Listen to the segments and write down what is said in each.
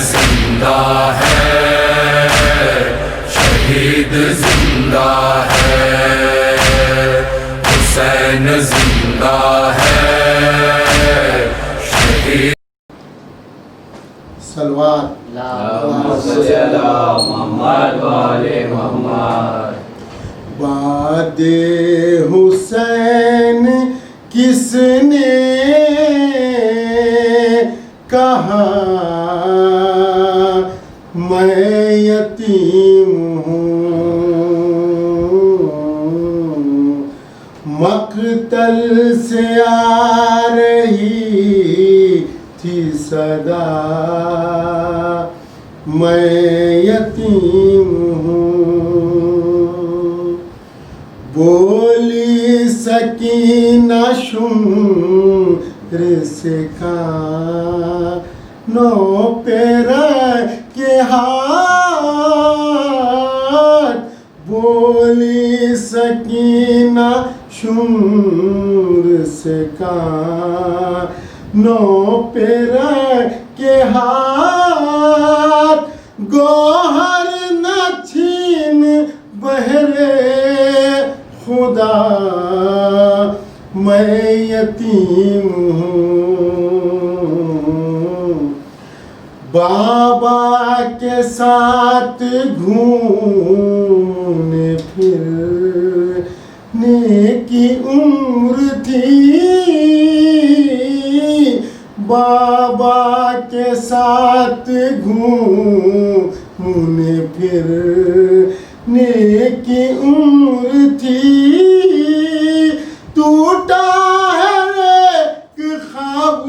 जिंदा है, शहीद जिंदा है, हुसैन जिंदा है, शहीद। सलवात मोहम्मद वाले मोहम्मद। बादे हुसैन किसने कहा, मैं यतीम हूँ, मक़तल से आ रही थी सदा, मैं यतीम हूँ। बोली सकीना शुम्र से कानों पे के हाथ, बोली सकीना शुम्र से कानों पे के हाथ, गौहर न छीन बहरे खुदा, मैं यतीम हूँ। बाबा के साथ घूमने फिरने की उम्र थी, बाबा के साथ घूमने फिरने की उम्र थी। टूटा है एक ख्वाब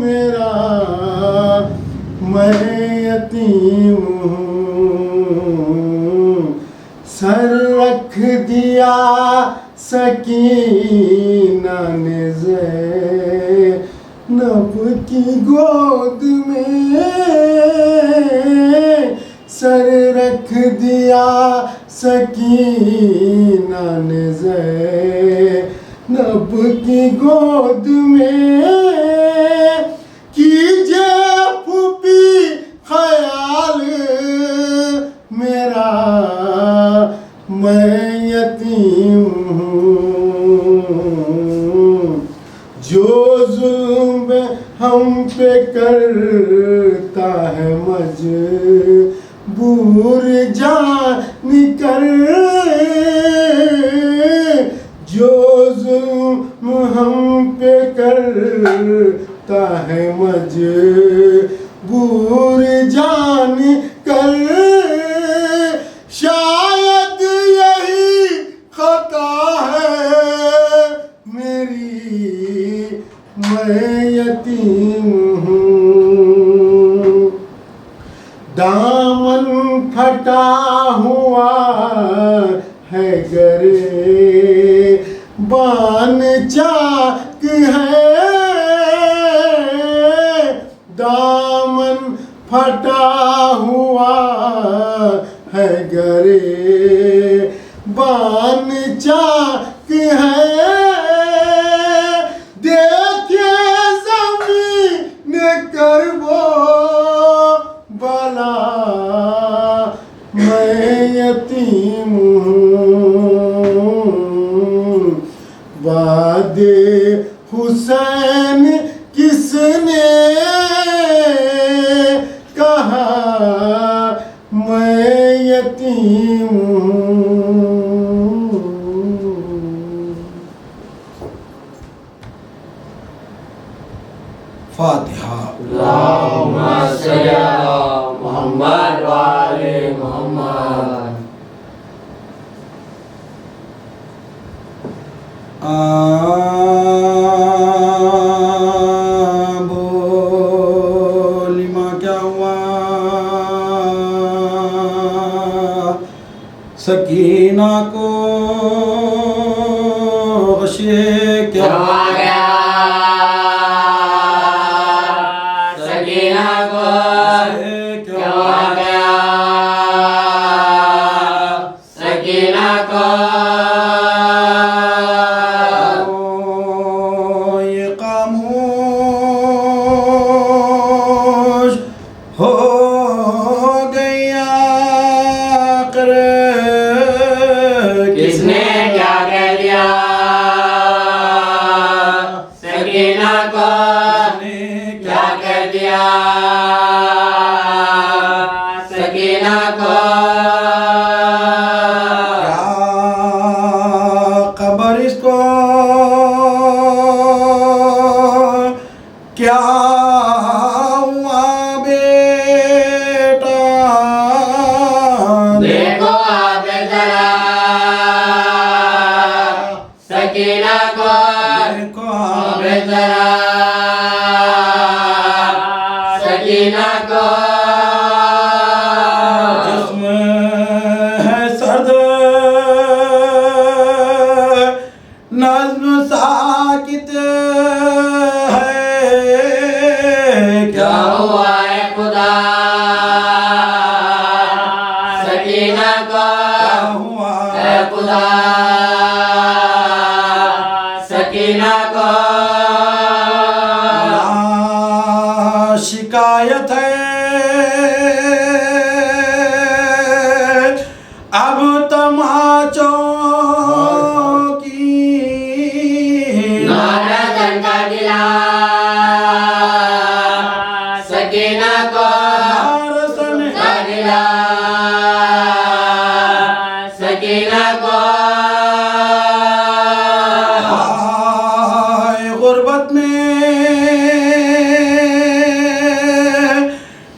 मेरा, मैं यतीम हूँ। सर रख दिया सकीना ने ज़ैनब की गोद में, सर रख दिया सकीना ने ज़ैनब की गोद में। कीजिए फूफी ख्याल मेरा, मैं यतीम हूँ। जो जुल्म हम पे करता है मजबूर जान कर, जो जुल्म हम पे करता है मजबूर जान कर, शायद यही खता है मेरी, मैं यतीम हूँ। दामन फटा हुआ है गरे बान चाक है, दामन फटा हुआ है गरे बान चाक है। देखिए ज़मीन कर वो बला, मैं यतीम हूँ। वादे हुसैन किसने कहा, मैं यतीम हूँ। फातिहा। अल्लाहुम्मा सल्ली अला मोहम्मद वाले मोहम्मद। बोली माँ क्या हुआ, सकीना को गशे क्या आ गया, सकीना को क्या आ गया, सकीना को ये खामोश हो दिया सकीना को क्या खबर इसको क्या हुआ बेटा देखो आप जरा सकीना को देखो आप जरा सकीना को जिसमें है सर्द नज्म साकित है क्या हुआ है खुदा सकीना को हुआ है खुदा सकीना को ना शिकायत है अब तमाचों की नारा डंडा गिरा सकीना को नारसन गिरा सकीना को हाय गुर्बत में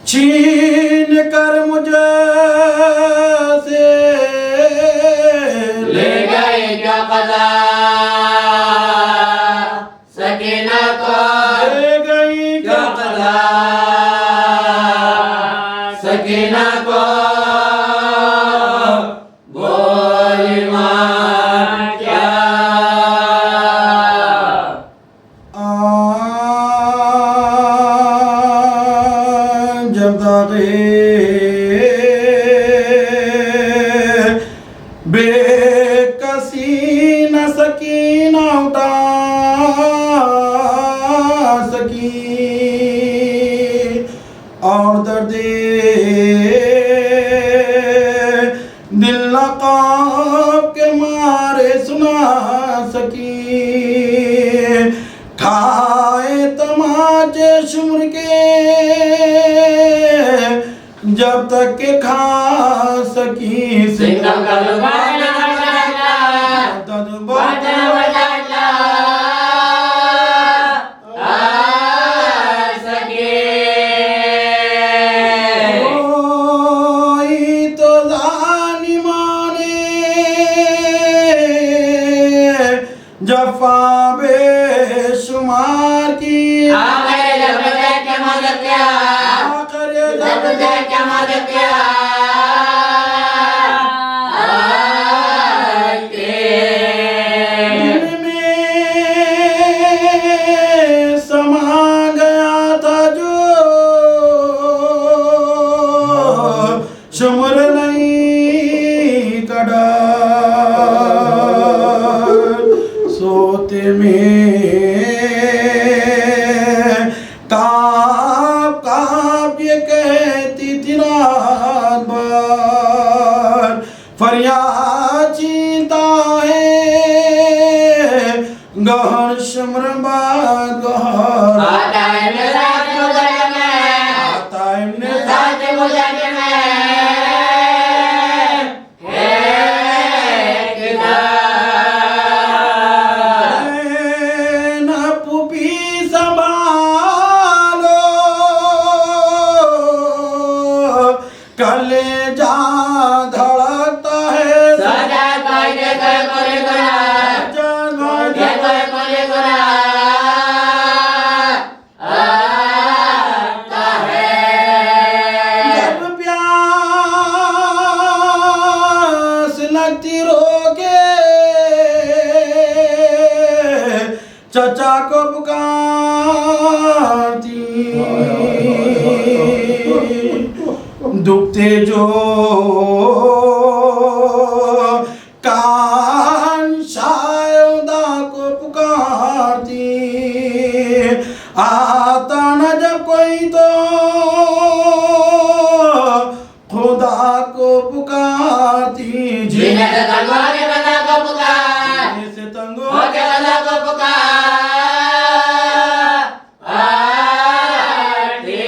छीन कर मुझे से ले गए क्या पता सकीना को ले गई क्या पता सकीना को बोली मां क्या जब दागे बेकसी न सकीना उठा सकी और दर्दे दिल नकाब के मारे सुना सकी खाए तमाचे शुम्र के जब तक के खा सकी सिंगम का दुबारा बजा बजा सके कोई तो जानिमाने जफा बेशुमार की आखिर जब क्या मदद किया आखिर जब क्या मदद किया दिल में समा गया था जो शुम्र नहीं कड़ा सोते में काप काप ये कहती थी रात भर फरियाद चीता है गहन शुम्र बाद गहन आता है मेरा गुजर में आता है ने साथ गुजर में है किताब न पुपी संभालो कलेजा धड़कता है सजा कोई देखो कोई गुना जाना देखो कोई गुना आता है जब प्यास लगती रोके चचा को पुकारती दुखते जो कान शायदा को पुकारती आता न जब कोई तो खुदा को पुकारती जीने से तंगो के बंदा को पुकार से तंगो हो के बंदा को पुकार आती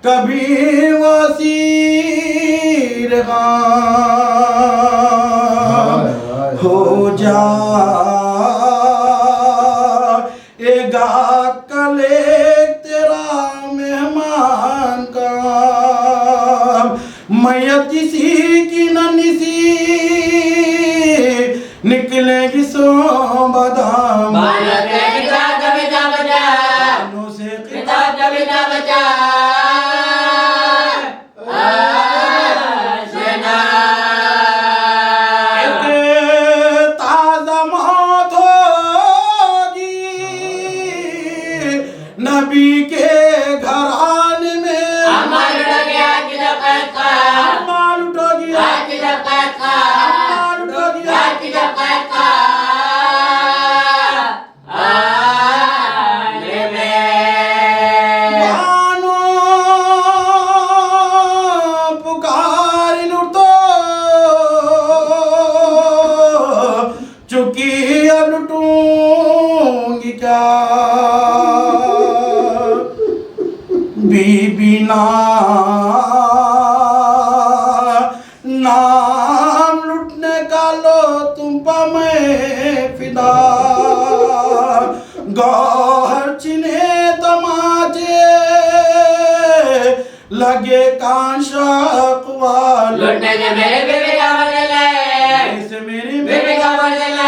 कभी वसीर हो जाएगा कले तेरा मेहमान का मैयत किसी की न निसी निकलेगी सो बदाम बालक के किताब कविता बचा कानों से किताब कविता बचा ताज़ा मौत होगी नबी के घराने में अमर उठ गया किताब का अम्मा लुटोगी किताब का अम्मा लुटोगी किताब का बानो पुकारी लुटो चुकी अब लुटूंगी क्या बीबी नाम लुटने का लो तुम पर मैं फिदा गौहर चिन्हे तमाचे लगे कांशा अकवाल लुटने के मेरे बेबी का बदल है ऐसे मेरी बेबी का बदल है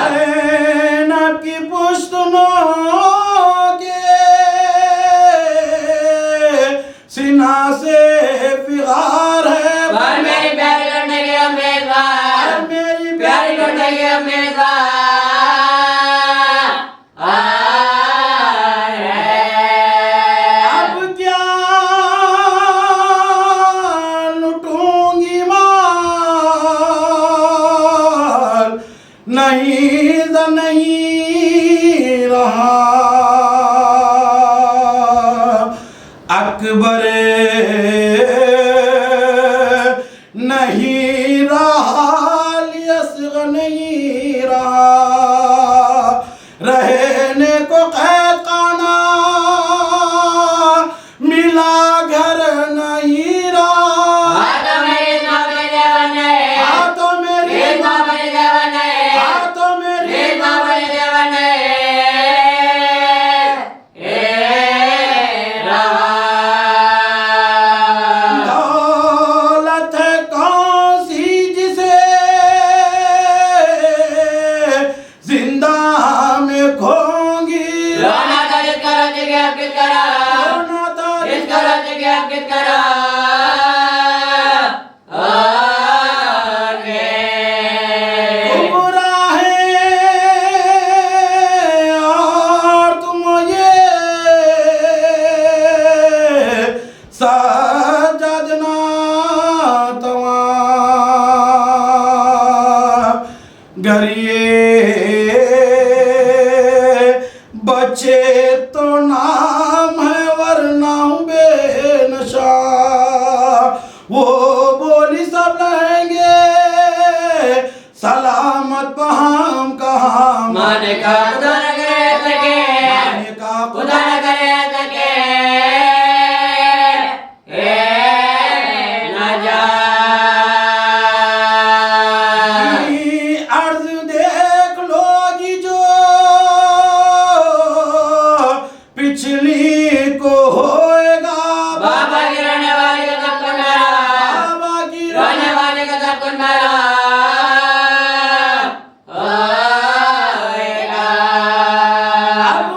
ज़ैनब की पुश्तनों के सीना से फिगार है मेरी प्यारी लुटने के उम्मीदवार मेरी प्यारी लुटने के उम्मीदवार अब क्या लुटूंगी माल नहीं रहा अकबर नहीं रहा लियसग़ नहीं रहा रहने को कैद खाना मिला घर नहीं रहा हाथों मेरी मामले देवन है हाथों मेरी मामले देवन है हाथों मेरी मामले देवन है दौलत है कौन सी जिसे जिंदा में खोंगी रोना था जिसका रोज गया किस करा रोना था जिसका रोज गया किस करा गुमराहें और तुम ये सजदना तमाम गरिए बच्चे तो नाम है वरना हूँ बेनशा वो बोली सब रहेंगे सलामत पहाम कहाँ माने का खुदा न करे सके माने का खुदा न करे सके न जा अर्ज देख लोगी जो पिछली को होएगा बाबा की रहने वाले का सब कुछ मेरा बाबा की रहने वाले का सब कुछ मेरा अब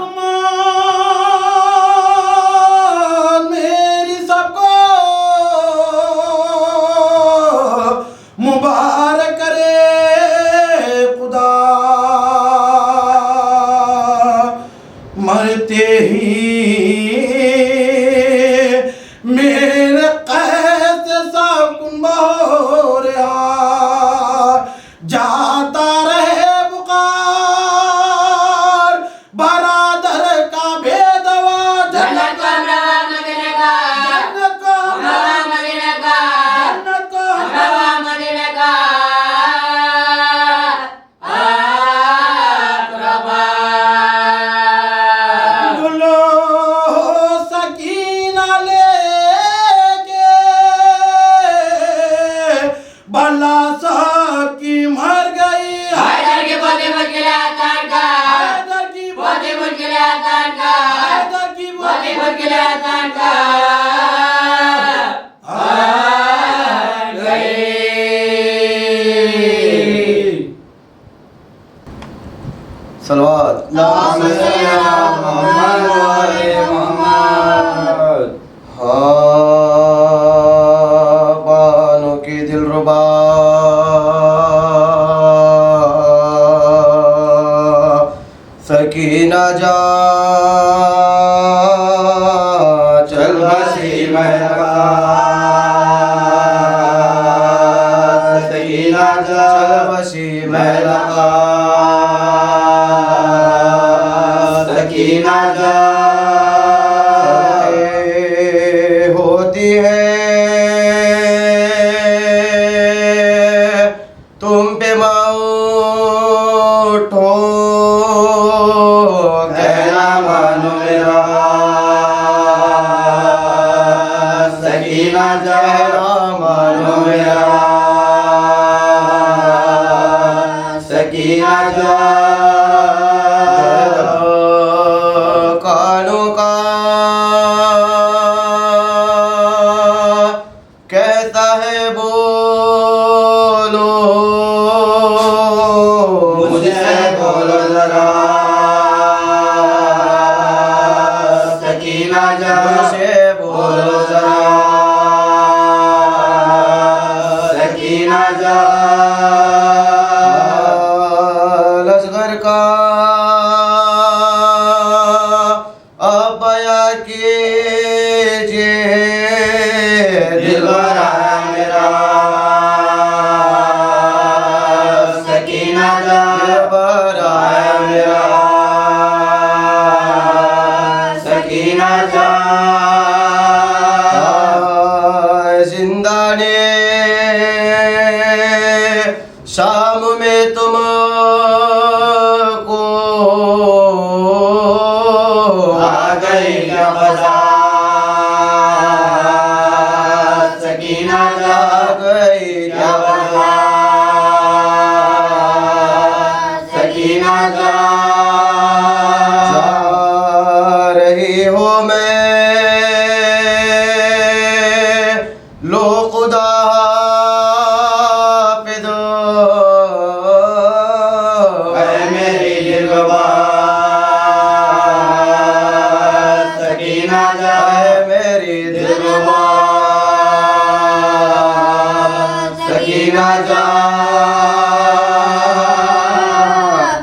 मौत मेरी सबको मुबारक करे खुदा मरते ही मेरे कैद सब कुंबा हो रहा जाता रहे बुखार बरादर का भेदवा जन्नत को रवा मदीने का जन्नत को रवा मदीने का जन्नत को रवा मदीने का अल्लाहुम्मा सल्ली अला मुहम्मद व आले मुहम्मद। हाँ बानों की दिलरुबा सकीना जा चल बसी महका सकीना जा चल बसी महका सकीना जा होती है तुम पे माऊठ हो कहना मानो मेरा सकीना जा मानो मेरा सकीना जा कानों का कैसा है बोलो मुझसे बोलो जरा सकीना जा मुझसे बोलो जरा सकीना जा लश्कर का अब बया कीजिए दिलबरा मेरा सकीना जा दिलबरा मेरा सकीना जा जिंदा ने शाम में तुमको आ गई क्या बजा सकीना जा गई क्या बजा सकीना जा रही हो मैं लो खुदा हाफिज़ मेरी दिलरुबा सकीना जा मेरी दिलरुबा सकीना जा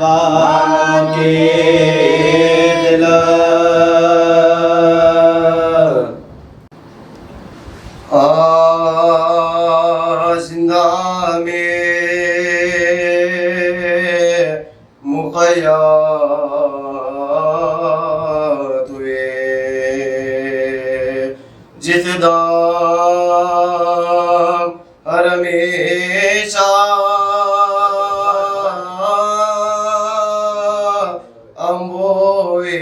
बानों की दिल जिंदा में मुक़य्यद हुए जिस दाम हमेशा अम्बोए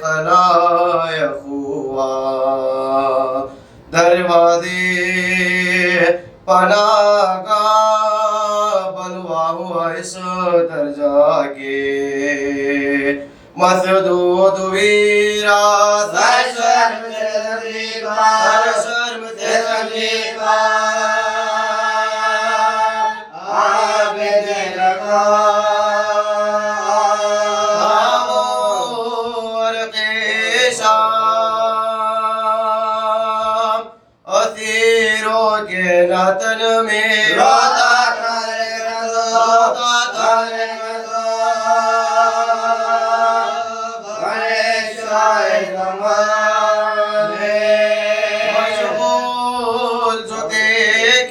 खलायक हुआ दरवाजे पनागा बलवा हुआ इस दर्जा के मसदूद वीरा सर शर्म से तकलीफा आबेद लगा और केशाम असीरों के नतन में रोता मशगूल जो थे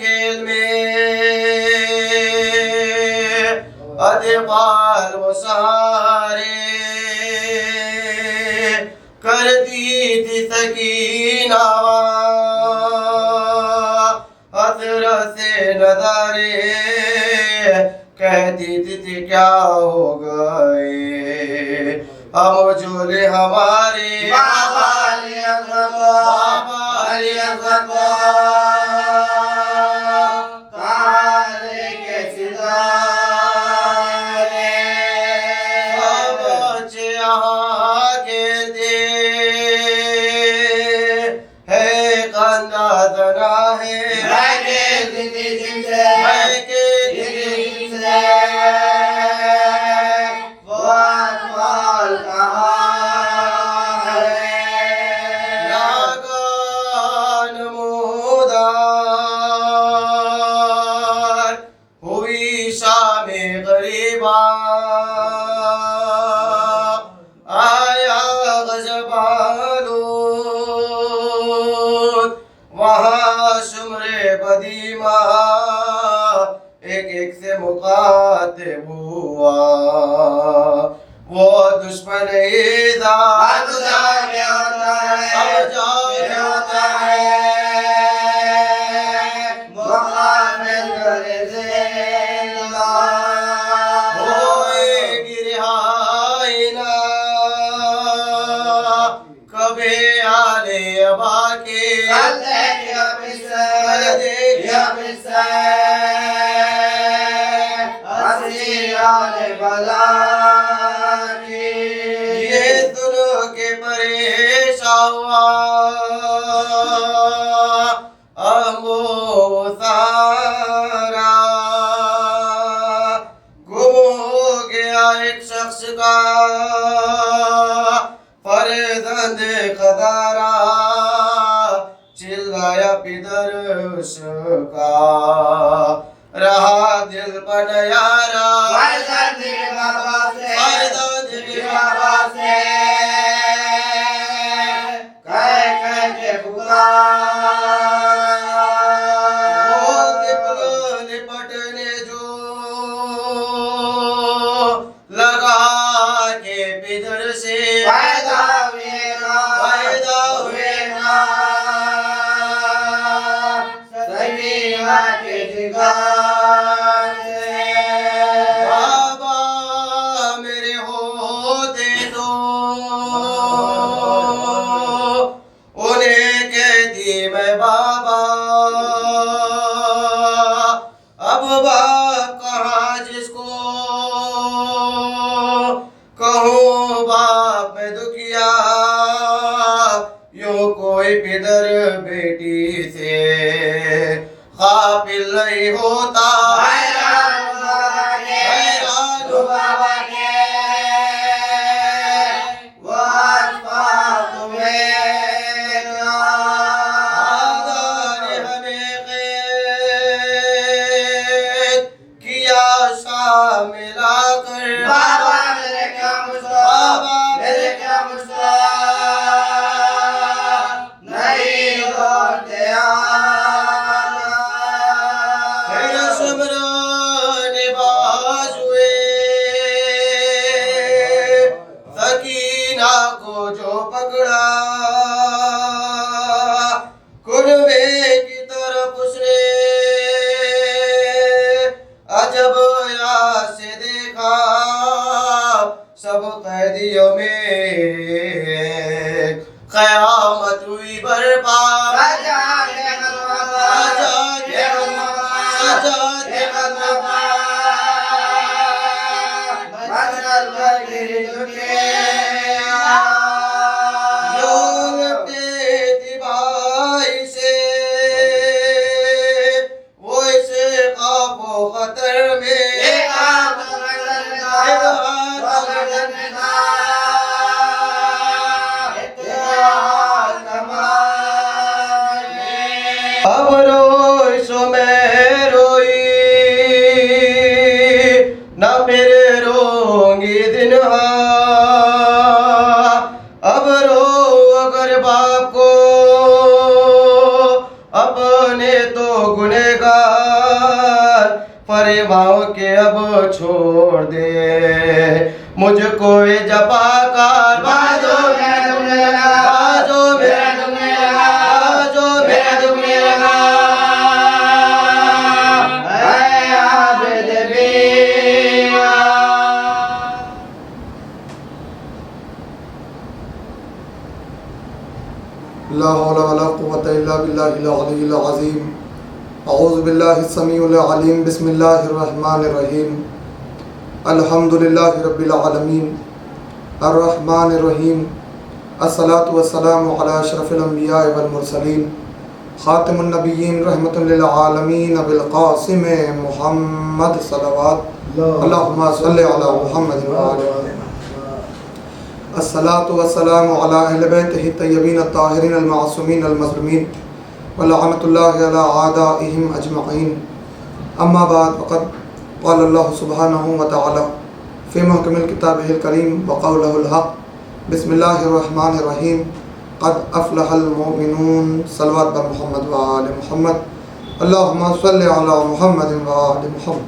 खेल में अदबाल वो सारे करती थी सकीना हसरत से नजारे कहती थी क्या हो गए हम झूले हमारे बाबा करीबा आया गजबालो वहाँ शुमरे बदीमा एक एक से मुखातिब हुआ वो दुश्मन ईदा अब जाके होता है मुखातिब करे ज़िंदा होएगी रिहाई ना कभी आले अबा के कल देखिया पिसे हसी आले बला की ये दोनों के परेशान हुआ अम्बो सारा गुम हो गया एक शख्स का फर्जंद खदारा चिल्लाया पिदर उसका रहा दिल पर यारा फर्जंद के बाबा से कह के पुकारा लिपटने जो लगा के पिदर से फायदा हुए ना समीना के जिगार से बाबा मेरे होते तो उन्हें कहती मैं बाबा अब बाप कहाँ जिसको कहूँ बाप मैं दुखिया यूं कोई पिदर बेटी से काबिल नहीं होता हैरान बाबा के हमें कैद किया शामिल आकर बाबा मेरे क्या मुस्ता नहीं होते सकीना को जो पकड़ा कुर्बे की तरफ उसने अजब याद से देखा सब कैदियों में क़यामत हुई बर्पा अब रोई सो मैं रोई न फिर रोंगी दिन अब रो अगर बाप को अपने तो गुनहगार फरिमाओं के अब छोड़ दे मुझको जपाकार बाजो मेरा दुखने लगा बाजो मेरा दुखने लगा बाजो मेरा दुखने लगा ला हौला वला कुव्वता इल्ला बिल्लाहिल अलिय्यिल अज़ीम अऊज़ु बिल्लाहिस समीउल अलीम बिस्मिल्लाहिर रहमानिर रहीम अल्हम्दुलिल्लाहि रब्बिल आलमीन अर्रहमानिर रहीम अस्सलातु वस्सलामु अला अशरफिल अंबिया वल मुरसलीन खातिमुन नबिय्यीन रहमतुल लिल आलमीन अबिल क़ासिम मुहम्मद सल्लल्लाहु अल्लाहुम्मा सल्लि अला मुहम्मद व आलि अस्सलातु वस्सलामु अला अहले बैतिहि तय्यबीन अत्ताहिरीन अल मासूमीन अल मज़लूमीन व लअनतुल्लाहि अला आदाइहिम अजमईन अम्मा बाद फ़क़द क़ाल अल्लाह सुब्हानहु व तआला फ़ी मुहकमिल किताबिहिल करीम व क़ौलुहुल हक़ बिस्मिल्लाहिर रहमानिर रहीम क़द अफ़लहल मुमिनून सल्लल्लाहु अलैहि मुहम्मद व आले मुहम्मद अल्लाहुम्मा सल्लि अला मुहम्मद व आले मुहम्मद।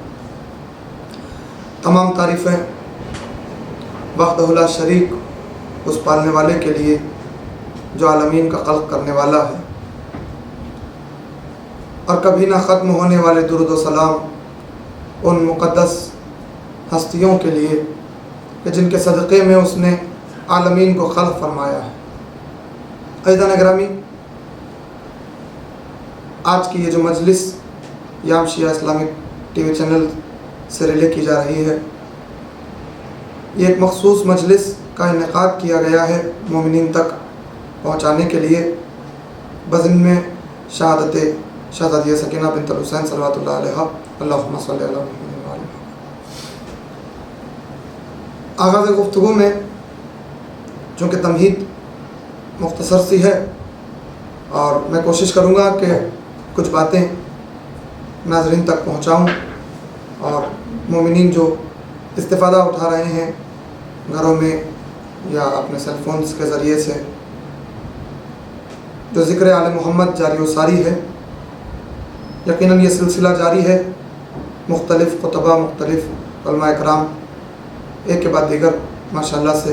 तमाम तारीफ़ें वहदहु ला शरीक उस पालने वाले के लिए जो आलमीन का खल्क़ करने वाला है, और कभी ना ख़त्म होने वाले दुरूद व सलाम उन मुक़द्दस हस्तियों के लिए कि जिनके सदक़े में उसने आलमीन को खल्क़ फरमाया है। अज़ीज़ान गिरामी, आज की ये जो मजलिस याम शिया इस्लामिक टीवी चैनल से रिले की जा रही है, ये एक मखसूस मजलिस का इनेकाद किया गया है मोमिनीन तक पहुँचाने के लिए बज़िन में शहादत शहज़ादिया सकीना बिन्त हुसैन सल्लल्लाहु अलैहा अल्लाहुम्मा सल्लि अला मुहम्मद व आले मुहम्मद। आगाज़ गुफ्तगू में चूँकि तमहीद मुख्तसर सी है और मैं कोशिश करूँगा कि कुछ बातें नाज़रीन तक पहुँचाऊँ और मोमिनीन जो इस्तिफ़ादा उठा रहे हैं घरों में या अपने सेल फोन्स के ज़रिए से, जो ज़िक्र आले मोहम्मद जारी व सारी है, यकीनन ये सिलसिला जारी है। मुख्तलिफ़ खुतबा, मुख्तलिफ़ उलमा इकराम एक के बाद दीगर माशाअल्लाह से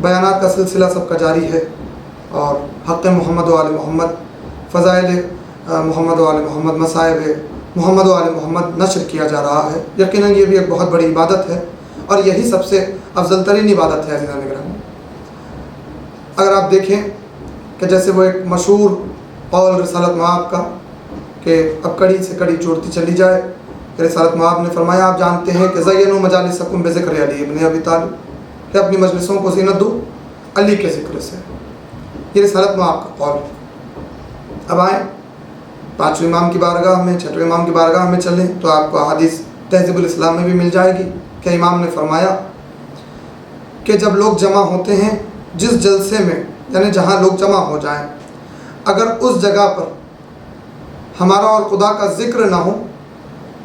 बयानात का सिलसिला सबका जारी है और हक़ मोहम्मद व आले मोहम्मद, फ़ज़ाइल मोहम्मद व आले मोहम्मद, मसाइब मोहम्मद व आले मोहम्मद नशर किया जा रहा है। यकीनन ये भी एक बहुत बड़ी इबादत है और यही सबसे अफजल तरीन इबादत है। अज़ीज़ान गिरामी, अगर आप देखें कि जैसे वो एक मशहूर कौल रिसालत मआब का कि अब कड़ी से कड़ी जोड़ती चली जाए, रिसालत मआब ने फरमाया, आप जानते हैं कि ज़य्यनु मजालिसकुम बिज़िक्र अली इब्न अबी तालिब, कि अपनी मजलिसों को ज़ीनत दो अली के ज़िक्र से। ये रिसालत मआब का कौल। अब आए पाँचवें इमाम की बारगाह में, छठवें इमाम की बारगाह में चलें तो आपको अहादीस तहज़ीबुल इस्लाम में भी मिल जाएगी कि इमाम ने फरमाया कि जब लोग जमा होते हैं जिस जलसे में, यानी जहाँ लोग जमा हो जाएं, अगर उस जगह पर हमारा और खुदा का ज़िक्र ना हो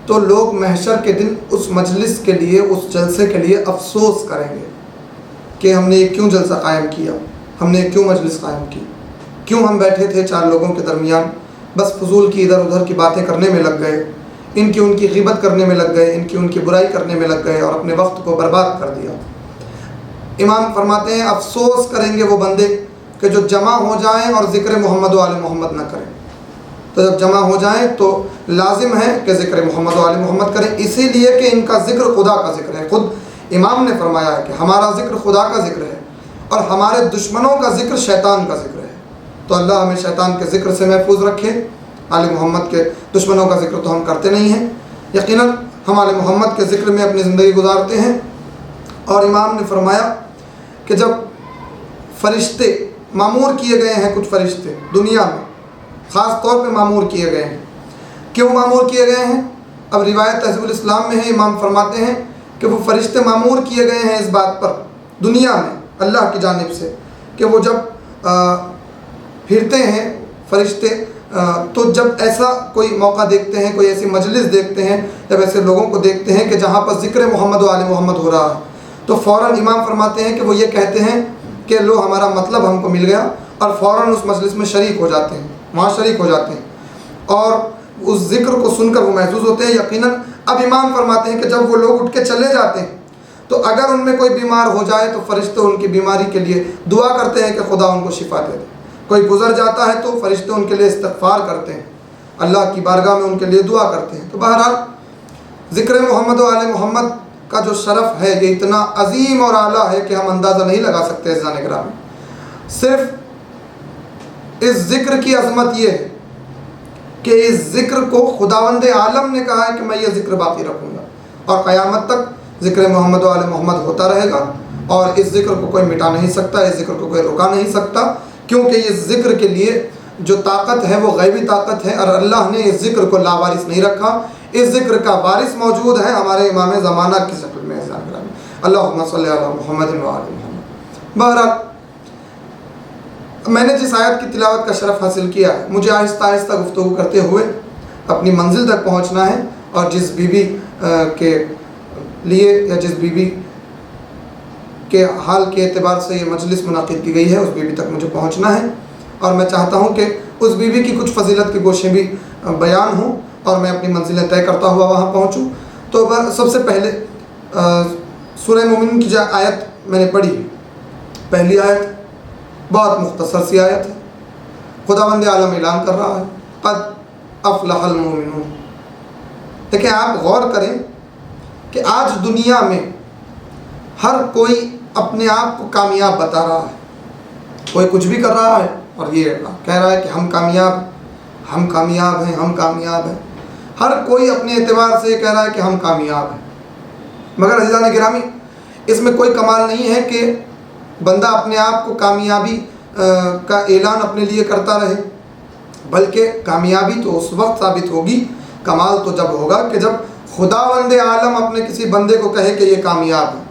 तो लोग महशर के दिन उस मजलिस के लिए, उस जलसे के लिए अफसोस करेंगे कि हमने ये क्यों जलसा कायम किया, हमने क्यों मजलिस कायम की, क्यों हम बैठे थे चार लोगों के दरमियान, बस फजूल की इधर उधर की बातें करने में लग गए, इनकी उनकी ग़ीबत करने में लग गए, इनकी उनकी बुराई करने में लग गए और अपने वक्त को बर्बाद कर दिया। इमाम फरमाते हैं अफसोस करेंगे वो बंदे कि जो जमा हो जाएं और ज़िक्र मोहम्मद व आले मोहम्मद न करें। तो जब जमा हो जाएं तो लाजिम है कि ज़िक्र मोहम्मद व आले मोहम्मद करें, इसीलिए कि इनका ज़िक्र खुदा का ज़िक्र है। ख़ुद इमाम ने फरमाया है कि हमारा ज़िक्र खुदा का ज़िक्र है और हमारे दुश्मनों का ज़िक्र शैतान का ज़िक्र है। तो अल्लाह हमें शैतान के ज़िक्र से महफूज रखे। आले मोहम्मद के दुश्मनों का ज़िक्र तो हम करते नहीं हैं, यकीनन हम आले मोहम्मद के ज़िक्र में अपनी ज़िंदगी गुजारते हैं। और इमाम ने फरमाया कि जब फ़रिश्ते मामूर किए गए हैं, कुछ फ़रिश्ते दुनिया में ख़ास तौर पे मामूर किए गए हैं, क्यों मामूर किए गए हैं? अब रिवायत तहज़ीबुल इस्लाम में है, इमाम फरमाते हैं कि वो फ़रिश्ते मामूर किए गए हैं इस बात पर दुनिया में अल्लाह की जानिब से कि वो जब फिरते हैं फ़रिश्ते, तो जब ऐसा कोई मौका देखते हैं, कोई ऐसी मजलिस देखते हैं, जब ऐसे लोगों को देखते हैं कि जहाँ पर ज़िक्र मोहम्मद व आले मोहम्मद हो रहा है, तो फ़ौरन इमाम फरमाते हैं कि वो ये कहते हैं कि लो हमारा मतलब हमको मिल गया, और फ़ौरन उस मजलिस में शरीक हो जाते हैं, वहाँ शरीक हो जाते हैं और उस ज़िक्र को सुनकर वो महसूस होते हैं। यकीनन अब इमाम फरमाते हैं कि जब वो लोग उठ के चले जाते हैं तो अगर उनमें कोई बीमार हो जाए तो फ़रिश्ते उनकी बीमारी के लिए दुआ करते हैं कि खुदा उनको शिफा दे दे। कोई गुज़र जाता है तो फ़रिश्ते उनके लिए इस्तग़फ़ार करते हैं, अल्लाह की बारगाह में उनके लिए दुआ करते हैं। तो बहरहाल ज़िक्र मोहम्मद व आले मोहम्मद का जो शरफ़ है ये इतना अजीम और आला है कि हम अंदाज़ा नहीं लगा सकते। अज़ीज़ान गिरामी, सिर्फ़ इस ज़िक्र की अज़मत ये है कि इस ज़िक्र को खुदावंद आलम ने कहा है कि मैं ये ज़िक्र बाकी रखूँगा और क़यामत तक ज़िक्र मोहम्मद व आले मोहम्मद होता रहेगा और इस ज़िक्र को कोई मिटा नहीं सकता, इस ज़िक्र को कोई रुका नहीं सकता, क्योंकि इस ज़िक्र के लिए जो ताकत है वो गैबी ताकत है और अल्लाह ने इस ज़िक्र को लावारिस नहीं रखा। इस ज़िक्र का वारिस मौजूद है हमारे इमाम ज़माना की शक्ल में। अल्लाहुम्मा सल्लि अला मुहम्मद व आले मुहम्मद। बहरहाल मैंने जिस आयत की तिलावत का शरफ़ हासिल किया है, मुझे आहिस्ता आहिस्ता गुफ्तगू करते हुए अपनी मंजिल तक पहुँचना है और जिस बीवी के लिए या जिस बीवी के हाल के एतबार से ये मजलिस मुनाकिद की गई है उस बीवी तक मुझे पहुंचना है, और मैं चाहता हूं कि उस बीवी की कुछ फजीलत की गोशें भी बयान हों और मैं अपनी मंजिलें तय करता हुआ वहां पहुंचूं। तो सबसे पहले सूरह मोमिन की जो आयत मैंने पढ़ी, पहली आयत बहुत मुख्तसर सी आयत है। खुदावंद आलम ऐलान कर रहा है क़द अफ़लहल मोमिनून। देखिए, आप गौर करें कि आज दुनिया में हर कोई अपने आप को कामयाब बता रहा है। कोई कुछ भी कर रहा है और ये कह रहा है कि हम कामयाब हैं, हम कामयाब हैं। हर कोई अपने एतबार से कह रहा है कि हम कामयाब हैं। मगर अज़ीज़ान गिरामी, इसमें कोई कमाल नहीं है कि बंदा अपने आप को कामयाबी का ऐलान अपने लिए करता रहे, बल्कि कामयाबी तो उस वक्त साबित होगी, कमाल तो जब होगा कि जब खुदावंद आलम अपने किसी बंदे को कहे कि ये कामयाब है,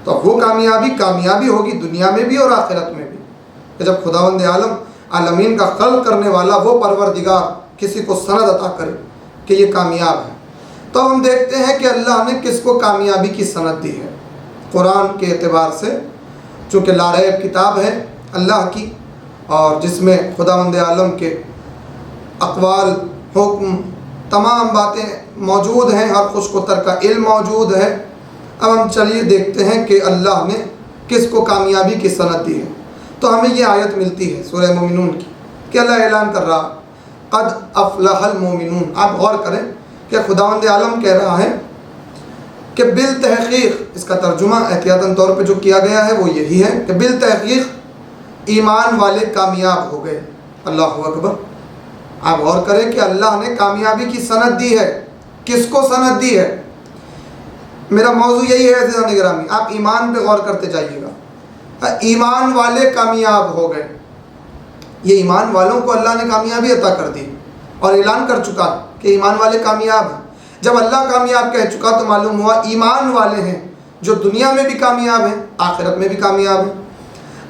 तो वो कामयाबी होगी दुनिया में भी और आखिरत में भी। कि जब खुदावंद आलम आलमीन का खल्क़ करने वाला वो परवरदिगार किसी को सनद अता करे कि ये कामयाब है, तो हम देखते हैं कि अल्लाह ने किसको कामयाबी की सनद दी है। कुरान के एतबार से, चूँकि लारैब किताब है अल्लाह की और जिसमें खुदावंद आलम के अक़वाल, हुक्म, तमाम बातें मौजूद हैं, हर खुशकोतर का इल्म मौजूद है। अब हम चलिए देखते हैं कि अल्लाह ने किसको कामयाबी की सनद दी है। तो हमें ये आयत मिलती है सूरह मोमिनून की कि अल्लाह ऐलान कर रहा क़द अफ़लहल मोमिनून। आप गौर करें कि खुदावंद आलम कह रहा है कि बिल तहक़ीक़, इसका तर्जुमा एहतियातन तौर पे जो किया गया है वो यही है कि बिल तहक़ीक़ ईमान वाले कामयाब हो गए। अल्लाहु अकबर। आप गौर करें कि अल्लाह ने कामयाबी की सनद दी है। किसको सनद दी है? मेरा मौजू यही है अज़ीज़ान गिरामी, आप ईमान पे गौर करते जाइएगा। ईमान वाले कामयाब हो गए, ये ईमान वालों को अल्लाह ने कामयाबी अता कर दी और ऐलान कर चुका कि ईमान वाले कामयाब हैं। जब अल्लाह कामयाब कह चुका तो मालूम हुआ ईमान वाले हैं जो दुनिया में भी कामयाब हैं, आखिरत में भी कामयाब हैं।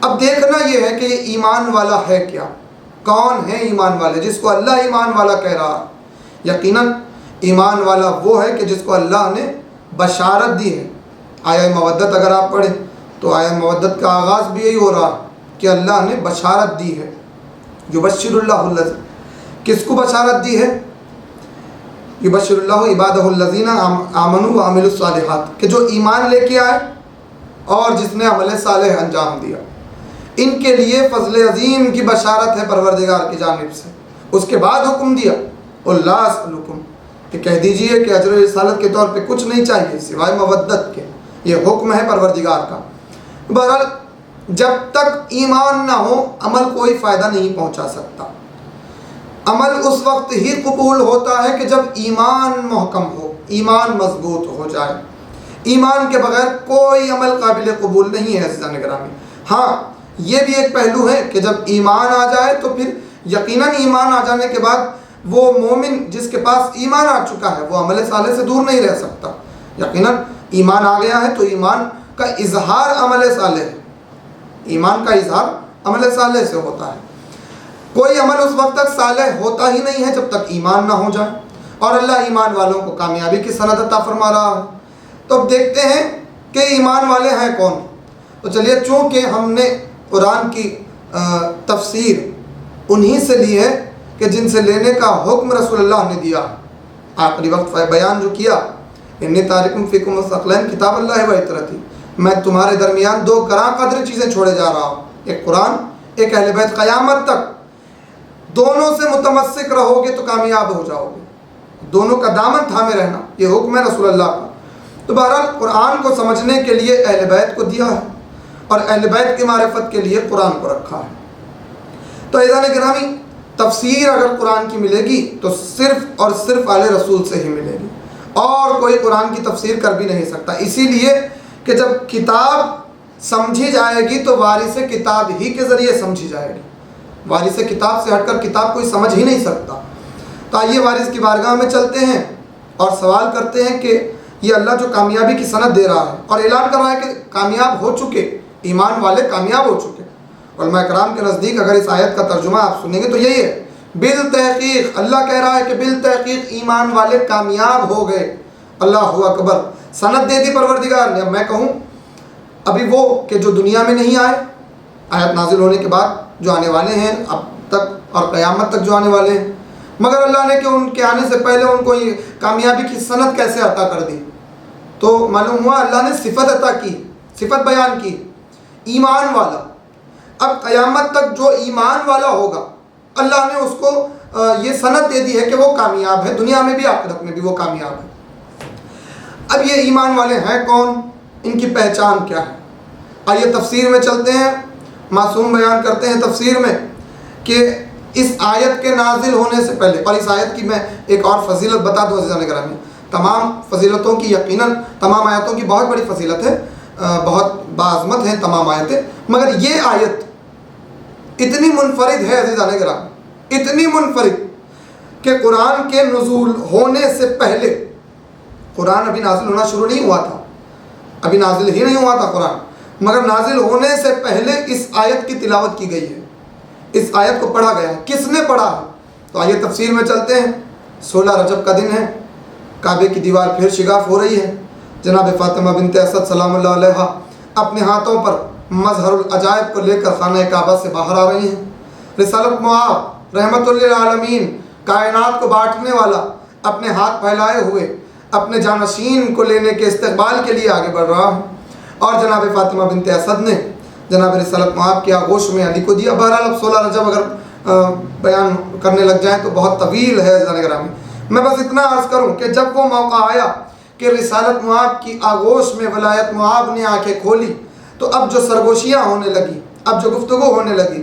अब देखना यह है कि ये ईमान वाला है क्या, कौन है ईमान वाले जिसको अल्लाह ईमान वाला कह रहा है। यकीनन ईमान वाला वो है कि जिसको अल्लाह ने बशारत दी है। आया मवद्दत अगर आप पढ़ें तो आया मवद्दत का आगाज़ भी यही हो रहा है कि अल्लाह ने बशारत दी है। युबश्शिरुल्लाहुल्लज़ीना, किसको बशारत दी है? युबश्शिरुल्लाहु इबादहुल्लज़ीना आमनू व अमिलुस्सालिहात, कि जो ईमान लेके आए और जिसने अमल सालेह अंजाम दिया, इनके लिए फ़ज़ल अज़ीम की बशारत है परवरदिगार की जानिब से। उसके बाद हुक्म दिया ला असअलुकुम, कि कह दीजिए कि अजर रिसालत के तौर पे कुछ नहीं चाहिए सिवाय मवद्दत के। ये हुक्म है परवरदिगार का। बहरहाल जब तक ईमान ना हो अमल कोई फ़ायदा नहीं पहुंचा सकता। अमल उस वक्त ही कबूल होता है कि जब ईमान महकम हो, ईमान मजबूत हो जाए। ईमान के बगैर कोई अमल काबिल कबूल नहीं है अज़ीज़ान गिरामी। हाँ, ये भी एक पहलू है कि जब ईमान आ जाए तो फिर यकीनन ईमान आ जाने के बाद वो मोमिन जिसके पास ईमान आ चुका है वो अमल साले से दूर नहीं रह सकता। यकीनन ईमान आ गया है तो ईमान का इजहार अमल साले है, ईमान का इजहार अमल साले से होता है। कोई अमल उस वक्त तक साले होता ही नहीं है जब तक ईमान ना हो जाए, और अल्लाह ईमान वालों को कामयाबी की सनद अता फरमा रहा है। तो अब देखते हैं कि ईमान वाले हैं कौन। तो चलिए, चूँकि हमने कुरान की तफसीर उन्हीं से ली है कि जिनसे लेने का हुक्म रसूलुल्लाह ने दिया। आखिरी वक्त बयान जो किया, इन्नी तारिकुम फ़ीकुम सक़लैन किताब अल्लाह व इतरती, मैं तुम्हारे दरमियान दो गरां कदर चीज़ें छोड़े जा रहा हूँ, एक कुरान, एक अहले बैत। क़यामत तक दोनों से मुतमस्सिक रहोगे तो कामयाब हो जाओगे, दोनों का दामन थामे रहना, ये हुक्म है रसूलुल्लाह का। तो बहरहाल कुरान को समझने के लिए अहले बैत को दिया है और अहले बैत की मारिफत के लिए कुरान को रखा है। तो अज़ीज़ान गिरामी, तफसीर अगर कुरान की मिलेगी तो सिर्फ़ और सिर्फ आले रसूल से ही मिलेगी, और कोई कुरान की तफसीर कर भी नहीं सकता। इसीलिए कि जब किताब समझी जाएगी तो वारिस किताब ही के ज़रिए समझी जाएगी। वारिस किताब से हटकर किताब कोई समझ ही नहीं सकता। तो आइए वारिस की बारगाह में चलते हैं और सवाल करते हैं कि ये अल्लाह जो कामयाबी की सनद दे रहा है और ऐलान कर रहा है कि कामयाब हो चुके, ईमान वाले कामयाब हो चुके। उलमा कराम के नज़दीक अगर इस आयत का तर्जुमा आप सुनेंगे तो यही है बिल तहकीक, अल्लाह कह रहा है कि बिल तहकीक ईमान वाले कामयाब हो गए। अल्लाहु अकबर। सनद दे दी परवरदिगार ने। अब मैं कहूँ अभी वो कि जो दुनिया में नहीं आए, आयत नाजिल होने के बाद जो आने वाले हैं अब तक और क़यामत तक जो आने वाले हैं, मगर अल्लाह ने कि उनके आने से पहले उनको ये कामयाबी की सनद कैसे अता कर दी। तो मालूम हुआ अल्लाह ने सिफत अता की, सिफत बयान की, ईमान वाला। अब क़यामत तक जो ईमान वाला होगा अल्लाह ने उसको ये सनद दे दी है कि वो कामयाब है, दुनिया में भी आखिरत में भी वो कामयाब है। अब ये ईमान वाले हैं कौन, इनकी पहचान क्या है? आइए तफसीर में चलते हैं। मासूम बयान करते हैं तफसीर में कि इस आयत के नाजिल होने से पहले, और इस आयत की मैं एक और फजीलत बता दूँ अज़ीज़ान गिरामी। तमाम फजीलतों की यकीनन तमाम आयतों की बहुत बड़ी फजीलत है, बहुत बाज़मत हैं तमाम आयतें, मगर ये आयत इतनी मुनफरिद है अज़ीज़ान गिरामी, इतनी मुनफरिद कि कुरान के नुज़ूल होने से पहले, कुरान अभी नाजिल होना शुरू नहीं हुआ था, अभी नाजिल ही नहीं हुआ था कुरान, मगर नाजिल होने से पहले इस आयत की तिलावत की गई है, इस आयत को पढ़ा गया है। किसने पढ़ा है? तो आइए तफसीर में चलते हैं। 16 रजब का दिन है, काबे की दीवार फिर शिगाफ हो रही है। जनाब फ़ातिमा बिनते असद सलामुल्लाह अलैहा अपने हाथों पर मज़हरुल अजायब को लेकर खाना काबा से बाहर आ रही हैं। रिसालत मुआब रहमतुल लिल आलमीन, कायनात को बांटने वाला, अपने हाथ फैलाए हुए अपने जानशीन को लेने के इस्तकबाल के लिए आगे बढ़ रहा है। और जनाब फ़ातिमा बिनते असद ने जनाब रिसालत मुआब के आगोश में अली को दिया। बहरहाल अब 16 रजब अगर बयान करने लग जाए तो बहुत तवील है ज़ानिगरामी। मैं बस इतना अर्ज़ करूँ कि जब वो मौका आया कि रिसालत मुआब की आगोश में वलायत मुआब ने आंखें खोली, तो अब जो सरगोशियाँ होने लगी, अब जो गुफ्तगू होने लगी,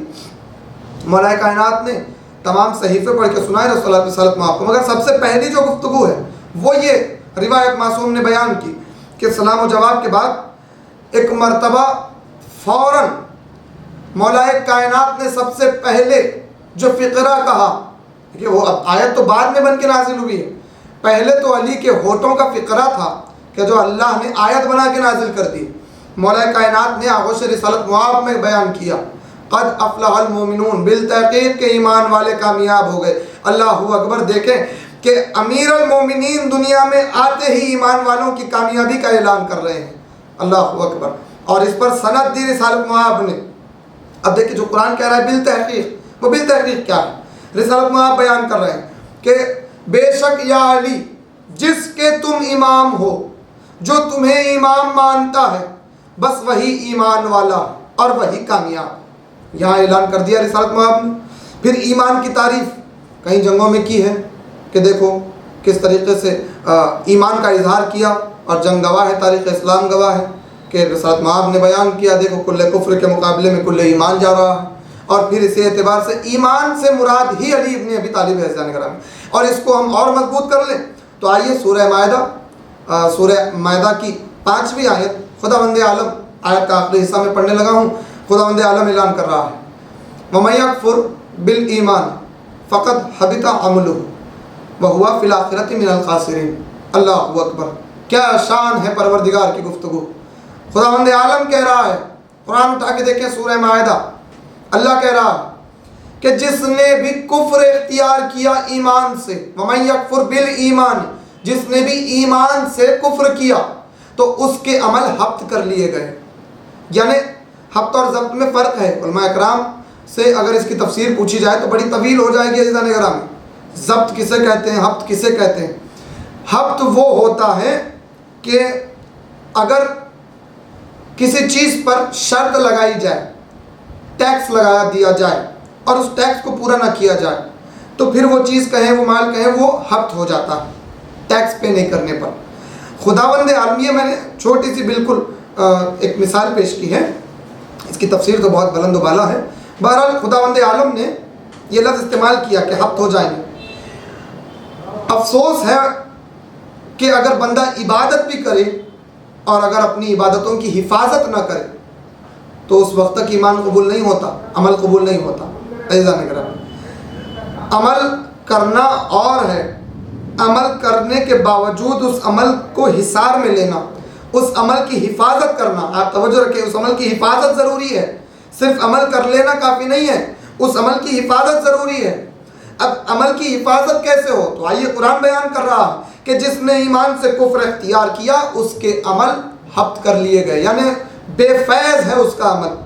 मौलाए कायनात ने तमाम सहीफ़े पढ़ के सुनाए रिसालत मुआब को, मगर सबसे पहली जो गुफ्तगू है वो ये रिवायत मासूम ने बयान की कि सलाम व जवाब के बाद एक मरतबा फ़ौरन मौलाए कायनात ने सबसे पहले जो फ़िक़रा कहा, कि वो अब आयत तो बाद में बन के नाजिल हुई है, पहले तो अली के होठों का फ़िक़रा था कि जो अल्लाह ने आयत बना के नाजिल कर दी। मौलाए कायनात ने आगोश रिसालत मुआब में बयान किया, क़द अफ़लहल मोमिनून, बिल तहक़ीक़ के ईमान वाले कामयाब हो गए। अल्लाहु अकबर। देखें कि अमीरुल मोमिनीन दुनिया में आते ही ईमान वालों की कामयाबी का ऐलान कर रहे हैं। अल्लाहु अकबर। और इस पर सनद दी रिसालत मुआब ने। अब देखिए जो कुरान कह रहा है बिल तहक़ीक़, वो बिल तहक़ीक़ क्या है? रिसालत मुआब बयान कर रहे हैं कि बेशक या अली, जिसके तुम इमाम हो, जो तुम्हें इमाम मानता है, बस वही ईमान वाला और वही कामयाब। यहाँ ऐलान कर दिया रिसालत मुआब ने। फिर ईमान की तारीफ़ कई जंगों में की है कि देखो किस तरीके से ईमान का इजहार किया, और जंग गवाह है, तारीख़ इस्लाम गवाह है कि रिसालत मुआब ने बयान किया, देखो कुल्ले कुफ्र के मुकाबले में कुल्ले ईमान जा रहा है। और फिर इसी एतबार से ईमान से मुराद ही अली इब्न अबी तालिब है ज़ानिगरामी। और इसको हम और मजबूत कर लें तो आइए सूरह मायदा की 5वीं आयत, खुदावंद आलम, आयत का आखिरी हिस्सा में पढ़ने लगा हूँ। खुदावंद आलम ऐलान कर रहा है, वमन यकफुर बिल ईमान फ़क़द हबिता अमलुहु व हुवा फ़िल आखिरति मिनल ख़ासिरीन। अल्लाहु अकबर। क्या शान है परवरदिगार की गुफ्तगू। खुदावंद आलम कह रहा है, कुरान उठा के देखें सूरह मायदा, अल्लाह कह रहा है कि जिसने भी कुफ्र इख्तियार किया ईमान से, वमन यकफुर बिल ईमान, जिसने भी ईमान से कुफ्र किया तो उसके अमल हफ्त कर लिए गए। यानी हफ्त और ज़ब्त में फ़र्क है। उलमा इकराम से अगर इसकी तफसीर पूछी जाए तो बड़ी तवील हो जाएगी अज़ीज़ान गिरामी। ज़ब्त किसे कहते हैं, हफ्त किसे कहते हैं? हफ्त वो होता है कि अगर किसी चीज़ पर शर्त लगाई जाए, टैक्स लगा दिया जाए और उस टैक्स को पूरा ना किया जाए, तो फिर वो चीज़ कहें, वो माल कहें, वो हफ्त हो जाता है टैक्स पे नहीं करने पर। खुदावंद आलम, ये मैंने छोटी सी बिल्कुल एक मिसाल पेश की है, इसकी तफसीर तो बहुत बुलंद बाला है। बहरहाल खुदावंद आलम ने ये लफ्ज़ इस्तेमाल किया कि हफ्त हो जाएंगे। अफसोस है कि अगर बंदा इबादत भी करे और अगर अपनी इबादतों की हिफाजत ना करे तो उस वक्त तक ईमान कबूल नहीं होता, अमल कबूल नहीं होता। अज़ीज़ान गिरामी, अमल करना और है, अमल करने के बावजूद उस अमल को हिसार में लेना, उस अमल की हिफाजत करना। आप तवज्जो रखें, उस अमल की हिफाजत ज़रूरी है। सिर्फ अमल कर लेना काफ़ी नहीं है, उस अमल की हिफाजत ज़रूरी है। अब अमल की हिफाजत कैसे हो? तो आइए कुरान बयान कर रहा है कि जिसने ईमान से कुफ्र इख्तियार किया उसके अमल हब्त कर लिए गए, यानी बेफैज है उसका अमल,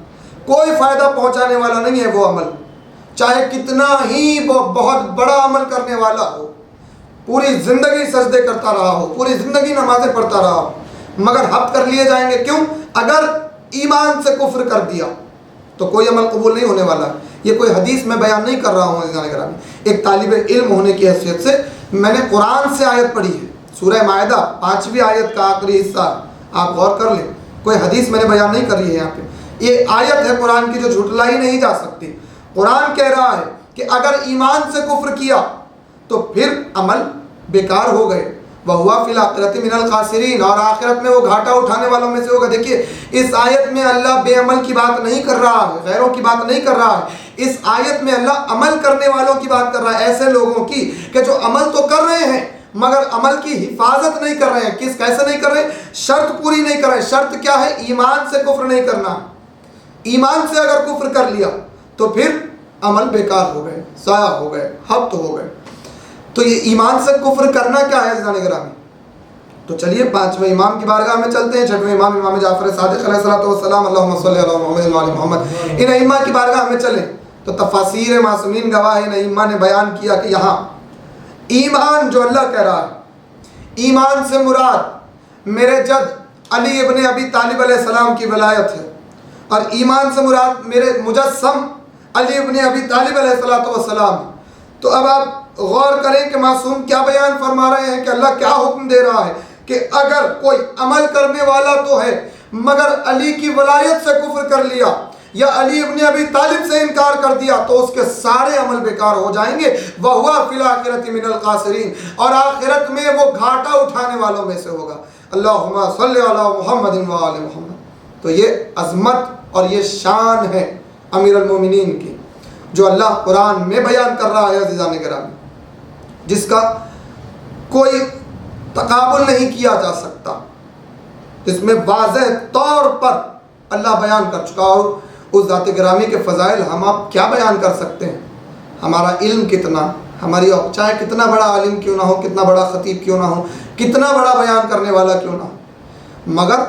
कोई फ़ायदा पहुंचाने वाला नहीं है वो अमल, चाहे कितना ही बहुत बड़ा अमल करने वाला हो, पूरी ज़िंदगी सजदे करता रहा हो, पूरी ज़िंदगी नमाज़ें पढ़ता रहा हो, मगर हब्त कर लिए जाएंगे। क्यों? अगर ईमान से कुफ्र कर दिया तो कोई अमल कबूल नहीं होने वाला। ये कोई हदीस में बयान नहीं कर रहा हूँ, एक तालिब इल्म होने की हैसियत से मैंने कुरान से आयत पढ़ी है, सूरह मायदा 5वीं आयत का आखिरी हिस्सा, आप गौर कर लें, कोई हदीस मैंने बयान नहीं कर रही है यहाँ पे, ये आयत है कुरान की जो झुटलाई नहीं जा सकती। कुरान कह रहा है कि अगर ईमान से कुफ्र किया तो फिर अमल बेकार हो गए, वहुआ फिल आखिरति मिनल खासिरीन, और आखिरत में वो घाटा उठाने वालों में से होगा। देखिए इस आयत में अल्लाह बेअमल की बात नहीं कर रहा है, गैरों की बात नहीं कर रहा है, इस आयत में अल्लाह अमल करने वालों की बात कर रहा है, ऐसे लोगों की कि जो अमल तो कर रहे हैं मगर अमल की हिफाजत नहीं कर रहे हैं। कैसे नहीं कर रहे? शर्त पूरी नहीं कर रहे। शर्त क्या है? ईमान से कुफ्र नहीं करना। ईमान से अगर कुफ्र कर लिया तो फिर अमल बेकार हो गए, ज़ाया हो गए, हब्त हो गए। तो ये ईमान से कुफ्र करना क्या है ज़ाने ग्रामी? तो चलिए 5वें इमाम की बारगाह में चलते हैं। 6वें इमाम इमाम जाफर सादिक अलैहिस्सलाम अल्लाहुम्मा सल्ली अला मुहम्मद व अली मुहम्मद, इन अइम्मा की बारगाह में चलें तो तफासीर मासूमीन गवाह इन अइम्मा ने बयान किया कि यहाँ ईमान जो अल्लाह कह रहा है, ईमान से मुराद मेरे जद अली इब्ने अबी तालिब अलैहिस्सलाम की वलायत है, और ईमान से मुराद मेरे मुजस्सम अली इब्ने अबी तालिब अलैहिस्सलाम। तो अब आप गौर करें कि मासूम क्या बयान फरमा रहे हैं कि अल्लाह क्या हुक्म दे रहा है कि अगर कोई अमल करने वाला तो है मगर अली की वलायत से कुफ्र कर लिया या अली इब्ने अबी तालिब से इनकार कर दिया तो उसके सारे अमल बेकार हो जाएंगे। वहुआ फिल आखिरति मिनल खासिरीन, और आखिरत में वो घाटा उठाने वालों में से होगा। अल्लाहुम्मा सल्ली अला मुहम्मदिन व आले मुहम्मद। तो ये अज़मत और ये शान है अमीरुल मोमिनीन की जो अल्लाह कुरान में बयान कर रहा है अज़ीज़ान गिरामी, जिसका कोई तकाबुल नहीं किया जा सकता, जिसमें वाज़ेह तौर पर अल्लाह बयान कर चुका। और उस ज़ात गिरामी के फ़ज़ाइल हम आप क्या बयान कर सकते हैं? हमारा इल्म कितना, हमारी चाहे कितना बड़ा आलिम क्यों ना हो, कितना बड़ा ख़तीब क्यों ना हो, कितना बड़ा बयान करने वाला क्यों ना हो, मगर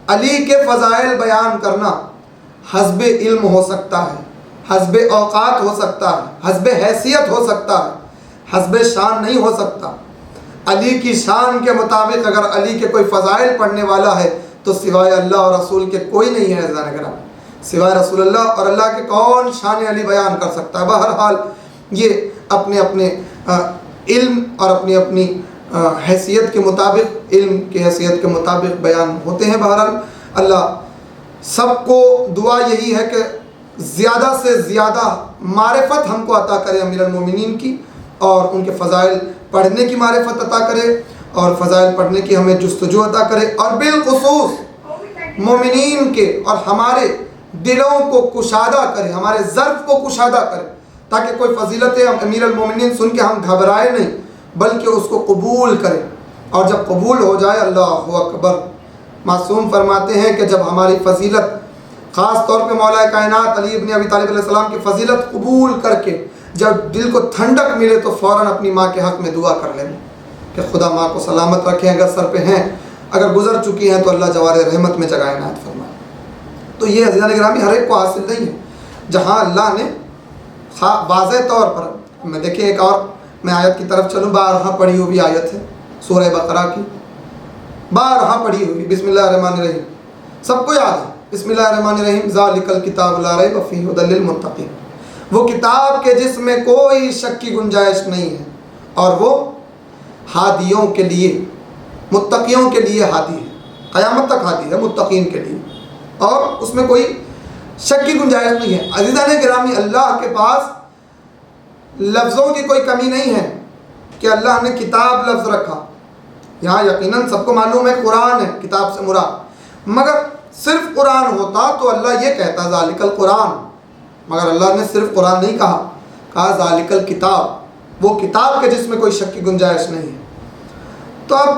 अली के फ़ज़ाइल बयान करना हस्बे इल्म हो सकता है, हस्बे औकात हो सकता है, हस्बे हैसियत हो सकता है, हस्बे शान नहीं हो सकता। अली की शान के मुताबिक अगर अली के कोई फ़ज़ाइल पढ़ने वाला है तो सिवाय अल्लाह और रसूल के कोई नहीं है ज़ाने ग्राम, सिवाय रसूलुल्लाह और अल्लाह के कौन शान अली बयान कर सकता है। बहरहाल ये अपने अपने इल्म और अपनी अपनी हैसियत के मुताबिक, इल्म की हैसियत के मुताबिक बयान होते हैं। बहरहाल अल्लाह सबको दुआ यही है कि ज़्यादा से ज़्यादा मारिफत हमको अता करे अमीरुल मोमिनीन की, और उनके फ़ज़ाइल पढ़ने की मारिफत अता करे, और फ़ज़ाइल पढ़ने की हमें जुस्तजू अता करे, और बिलख़ुसूस मोमिनीन के और हमारे दिलों को कुशादा करे, हमारे ज़र्फ़ को कुशादा करे, ताकि कोई फ़जीलत अमीरुल मोमिनीन सुन के हम घबराए नहीं बल्कि उसको कबूल करें। और जब कबूल हो जाए, अल्लाहु अकबर, मासूम फरमाते हैं कि जब हमारी फ़जीलत ख़ास तौर पे मौला कायनात अली इब्ने अबी तालिब अलैहिस्सलाम की फ़जीलत कबूल करके जब दिल को ठंडक मिले तो फ़ौरन अपनी माँ के हक़ में दुआ कर लें कि खुदा माँ को सलामत रखें, अगर सर पे हैं, अगर गुज़र चुकी हैं तो अल्लाह जवार रहमत में जगह इनायत फरमाए। तो ये अज़ीज़ान गिरामी हर एक को हासिल नहीं है, जहाँ अल्लाह ने वाज़ेह तौर पर, मैं देखिए एक और मैं आयत की तरफ चलूँ, 12 पढ़ी हुई आयत है सूरह बकरा की, 12 पढ़ी हुई, बिस्मिल्लाहिर्रहमानिर्रहीम, सबको याद है, बिस्मिल्लाहिर्रहमानिर्रहीम, ज़ालिकल किताबु ला रैब फ़ीहि हुदल लिल मुत्तक़ीन, वो किताब के जिसमें कोई शक की गुंजाइश नहीं है, और वो हादियों के लिए, मुत्तक़ियों के लिए हादी है, क़यामत तक हादी है मुत्तक़ीन के लिए, और उसमें कोई शक की गुंजाइश नहीं है। अज़ीज़ान गिरामी, अल्लाह के पास लफ्ज़ों की कोई कमी नहीं है कि अल्लाह ने किताब लफ्ज़ रखा। यहाँ यकीनन सबको मालूम है कुरान है किताब से मुराद, मगर सिर्फ कुरान होता तो अल्लाह ये कहता ज़ालिकल कुरान, मगर अल्लाह ने सिर्फ कुरान नहीं कहा ज़ालिकल किताब, वो किताब के जिसमें कोई शक की गुंजाइश नहीं है। तो अब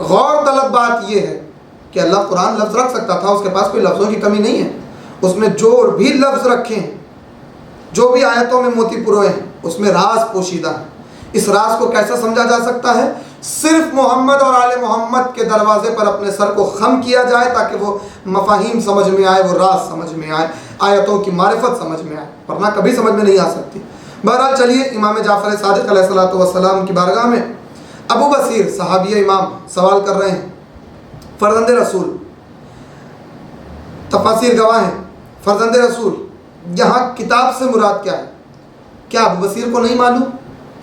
गौर तलब बात ये है कि अल्लाह कुरान लफ्ज़ रख सकता था, उसके पास कोई लफ्ज़ों की कमी नहीं है, उसमें जो भी लफ्ज़ रखे हैं, जो भी आयतों में मोती पुरोए हैं, उसमें राज पोशीदा है। इस राज को कैसे समझा जा सकता है? सिर्फ मोहम्मद और आले मोहम्मद के दरवाजे पर अपने सर को खम किया जाए ताकि वो मफाहिम समझ में आए, वो राज समझ में आए, आयतों की मारिफत समझ में आए, वरना कभी समझ में नहीं आ सकती। बहरहाल चलिए, इमाम जाफ़र सादिक़ अलैहिस्सलातु वस्सलाम की बारगाह में अबू बसीर सहाबी इमाम सवाल कर रहे हैं, फर्जंद रसूल, तफासिर गवाह हैं, फर्जंद रसूल यहाँ किताब से मुराद क्या है? क्या अबू बसीर को नहीं मालूम?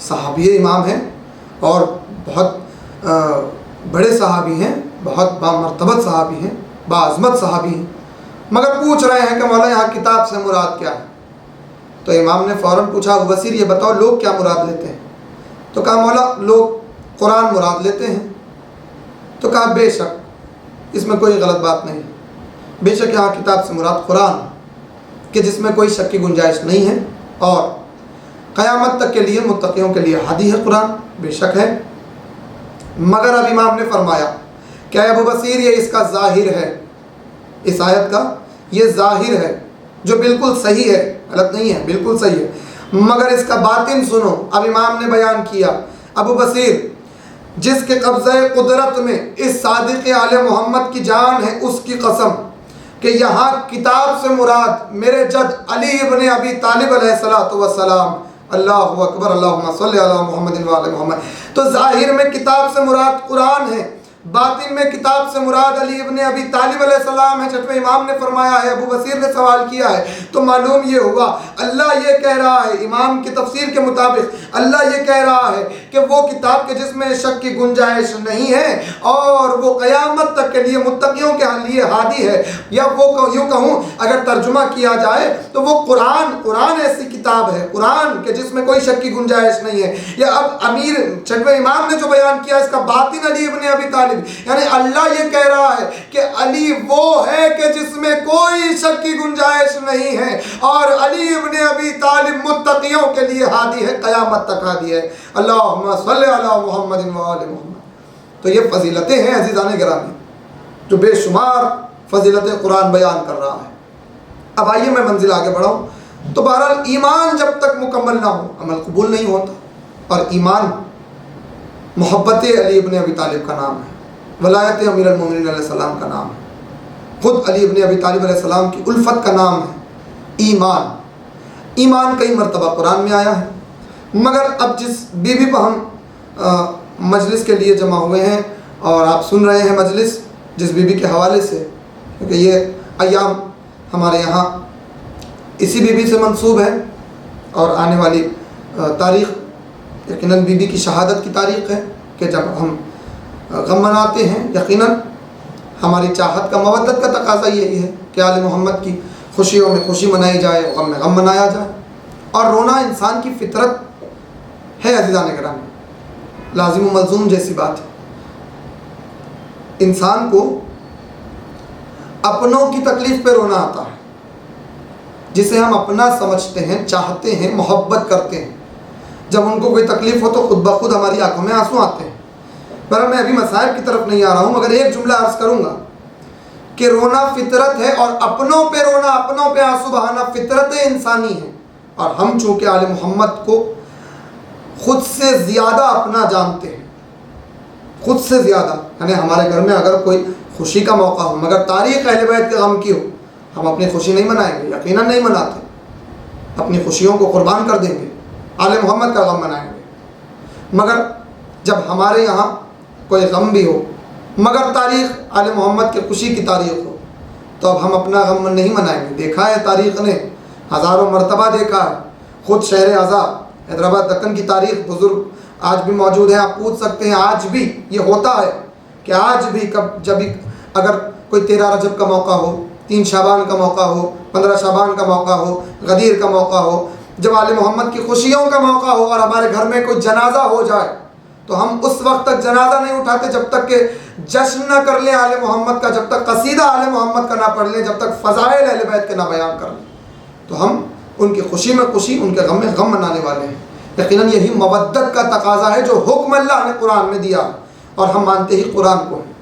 सहाबी इमाम हैं और बहुत बड़े सहाबी हैं, बहुत बामर्तबत सहाबी हैं, बाअज़मत सहाबी हैं, मगर पूछ रहे हैं कि मौला यहाँ किताब से मुराद क्या है? तो इमाम ने फ़ौरन पूछा, अबू बसीर ये बताओ लोग क्या मुराद लेते हैं? तो कहा मौला लोग कुरान मुराद लेते हैं। तो कहा बेशक, इसमें कोई गलत बात नहीं, बेशक यहाँ किताब से मुराद कुरान कि जिसमें कोई शक की गुंजाइश नहीं है और क़यामत तक के लिए मुत्तक़ियों के लिए हादी है कुरान, बेशक है। मगर अब इमाम ने फरमाया, क्या अबू बसीर ये इसका ज़ाहिर है, इस आयत का ये ज़ाहिर है जो बिल्कुल सही है, गलत नहीं है, बिल्कुल सही है, मगर इसका बातिन सुनो। अब इमाम ने बयान किया, अबू बसीर जिसके कब्ज़े कुदरत में इस सादिक़ आले मोहम्मद की जान है, उसकी कसम कि यहाँ किताब से मुराद मेरे जद अली इब्न अबी तालिब अलैहिस्सलातु वस्सलाम, अल्लाहु अकबर, अल्लाहुम्मा सल्लि अला मुहम्मदिन व आले मोहम्मद। तो ज़ाहिर में किताब से मुराद कुरान है, बातिन में किताब से मुराद अली इब्न अबी तालिब अलैहिस्सलाम है। छठवें इमाम ने फरमाया है, अबू बसीर ने सवाल किया है, तो मालूम ये हुआ अल्लाह ये कह रहा है, इमाम की तफसीर के मुताबिक अल्लाह ये कह रहा है कि वो किताब के जिसमें शक की गुंजाइश नहीं है और वो क़यामत तक के लिए मुत्तक़ियों के लिए हादी है। या वो यूँ कहूँ, अगर तर्जुमा किया जाए तो वो कुरान ऐसी किताब है, कुरान के जिसमें कोई शक की गुंजाइश नहीं है। या अब अमीर छठवें इमाम ने जो बयान किया, इसका बातिन अली इब्न अबी तालिब, यानी अल्लाह ये कह रहा है कि अली वो है कि जिसमें कोई शक की गुंजाइश नहीं है और अली इब्न अबी तालिब मुत्तक़ियों के लिए हादी है, क़यामत तक हादी है। अल्लाहुम्मा सल्लि अला मुहम्मदिन व आले मोहम्मद। तो ये फजीलतें हैं अज़ीज़ान गिरामी, जो बेशुमार फजीलतें कुरान बयान कर रहा है। अब आइए मैं मंजिल आगे बढ़ाऊँ। तो बहरहाल ईमान जब तक मुकम्मल ना हो, अमल कबूल नहीं होता। और ईमान मोहब्बत अली इब्न अबी तालिब का नाम है, वलायत अमीर अल-मोमिनीन अलैहिस्सलाम का नाम है, खुद अली इब्न अबी तालिब अलैहिस्सलाम की उल्फत का नाम है ईमान। ईमान कई मरतबा कुरान में आया है, मगर अब जिस बीवी पर हम मजलिस के लिए जमा हुए हैं और आप सुन रहे हैं मजलिस जिस बीवी के हवाले से, क्योंकि ये अय्याम हमारे यहाँ इसी बीवी से मंसूब है और आने वाली तारीख़ यकीनन बीबी की शहादत की तारीख़ है कि जब हम गम मनाते हैं, यकीनन हमारी चाहत का, मवद्दत का तकाज़ा यही है कि आले मोहम्मद की खुशियों में खुशी मनाई जाए, गम में गम मनाया जाए। और रोना इंसान की फितरत है अज़ीज़ान गिरामी, लाजिम व मलज़ूम जैसी बात है। इंसान को अपनों की तकलीफ़ पे रोना आता है, जिसे हम अपना समझते हैं, चाहते हैं, मोहब्बत करते हैं। जब उनको कोई तकलीफ़ हो तो खुद ब खुद हमारी आंखों में आंसू आते हैं। पर मैं अभी मसाइब की तरफ नहीं आ रहा हूँ, मगर एक जुमला अर्ज़ करूँगा कि रोना फितरत है और अपनों पे रोना, अपनों पे आंसू बहाना फितरत इंसानी है। और हम चूँकि आले मोहम्मद को खुद से ज़्यादा अपना जानते हैं, खुद से ज़्यादा, यानी हमारे घर में अगर कोई खुशी का मौका हो मगर तारीख़ अहले बैत के गम की हो, हम अपनी खुशी नहीं मनाएंगे, यकीनन नहीं मनाते, अपनी खुशियों को कुर्बान कर देंगे, आले मोहम्मद का गम मनाएंगे। मगर जब हमारे यहाँ कोई गम भी हो मगर तारीख़ आले मोहम्मद के खुशी की तारीख़ हो, तो अब हम अपना गम नहीं मनाएंगे। देखा है तारीख़ ने, हज़ारों मरतबा देखा है। ख़ुद शहर आज़ा हैदराबाद दक्कन की तारीख़ बुज़ुर्ग आज भी मौजूद है, आप पूछ सकते हैं। आज भी ये होता है कि आज भी जब भी अगर कोई 13 रजब का मौका हो, 3 शाबान का मौका हो, 15 शाबान का मौका हो, गदीर का मौका हो, जब आले मोहम्मद की खुशियों का मौका हो और हमारे घर में कोई जनाजा हो जाए, तो हम उस वक्त तक जनाजा नहीं उठाते जब तक कि जश्न न कर लें आले मोहम्मद का, जब तक कसीदा आले मोहम्मद का ना पढ़ लें, जब तक फ़ज़ाइल अहले बैत के ना बयान कर लें। तो हम उनकी खुशी में खुशी, उनके गम में गम मनाने वाले हैं। यकीनन यही मवद्दत का तकाज़ा है जो हुक्म अल्लाह ने कुरान में दिया, और हम मानते ही कुरान को हैं।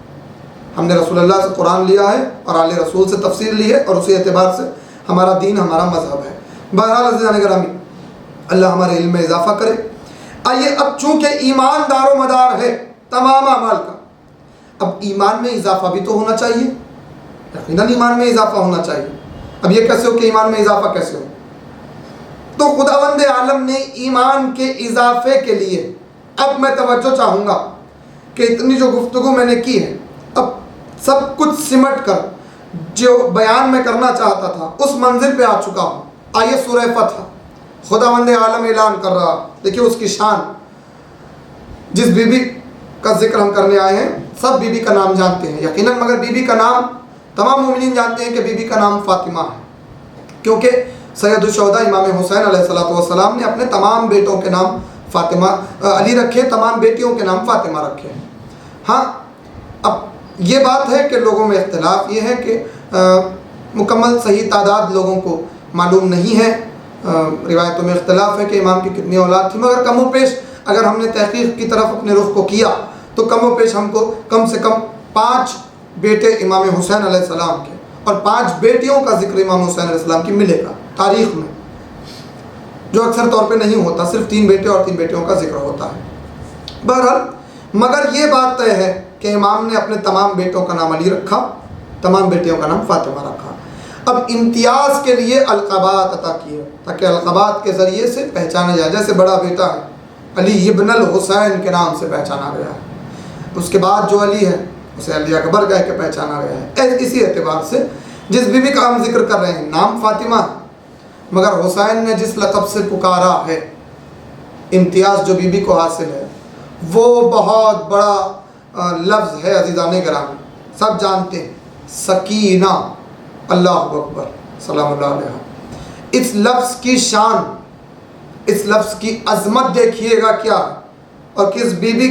हमने रसूलुल्लाह से कुरान लिया है और आले रसूल से तफसीर ली है, और उसी एतबार से हमारा दीन, हमारा मज़हब है। बहरहाल अज़ीज़ान गिरामी, अल्लाह हमारे इल्म में इजाफा करे। आइए, अब चूंकि ईमान दारो मदार है तमाम अमाल का, अब ईमान में इजाफा भी तो होना चाहिए, यकीनन ईमान में इजाफा होना चाहिए। अब ये कैसे हो कि ईमान में इजाफा कैसे हो? तो खुदावंद आलम ने ईमान के इजाफे के लिए, अब मैं तवज्जो चाहूँगा कि इतनी जो गुफ्तगू मैंने की है, अब सब कुछ सिमट कर जो बयान मैं करना चाहता था उस मंजिल पे आ चुका हूँ। आइए सूरह फतह, खुदावंद आलम ऐलान कर रहा, देखिए उसकी शान। जिस बीबी का जिक्र हम करने आए हैं, सब बीबी का नाम जानते हैं यकीनन, मगर बीबी का नाम तमाम मोमिनीन जानते हैं कि बीबी का नाम फातिमा है, क्योंकि सैयदुश्शुहदा इमाम हुसैन अलैहिस्सलाम ने अपने तमाम बेटों के नाम फातिमा अली रखे, तमाम बेटियों के नाम फातिमा रखे हैं। हाँ, अब ये बात है कि लोगों में इख्तिलाफ ये है कि मुकम्मल सही तादाद लोगों को मालूम नहीं है, रिवायतों में इख्तिलाफ है कि इमाम की कितनी औलाद थी, मगर कमो पेश अगर हमने तहकीक की तरफ अपने रुख को किया तो कमो पेश हमको कम से कम 5 बेटे इमाम हुसैन अलैहिस्सलाम के और 5 बेटियों का जिक्र इमाम हुसैन अलैहिस्सलाम की मिलेगा तारीख़ में, जो अक्सर तौर पे नहीं होता, सिर्फ 3 बेटे और 3 बेटियों का जिक्र होता है। बहरहाल, मगर ये बात तय है कि इमाम ने अपने तमाम बेटों का नाम अली रखा, तमाम बेटियों का नाम फातिमा रखा। अब इम्तियाज़ के लिए अलक़बात अता किए ताकि अलक़बात के ज़रिए से पहचाना जाए। जैसे बड़ा बेटा है अली इब्नुल हुसैन के नाम से पहचाना गया है, उसके बाद जो अली है उसे अली अकबर कह के पहचाना गया है। इसी एतबार से जिस बीबी का हम जिक्र कर रहे हैं नाम फातिमा, मगर हुसैन ने जिस लक़ब से पुकारा है, इम्तियाज़ जो बीबी को हासिल है, वो बहुत बड़ा लफ्ज़ है अज़ीज़ान गिरामी, सब जानते हैं, सकीना, अल्लाहु अकबर, सलामुल्लाह अलैहा। इस लफ्ज़ की शान, इस लफ्ज़ की अज़मत देखिएगा क्या, और किस बीबी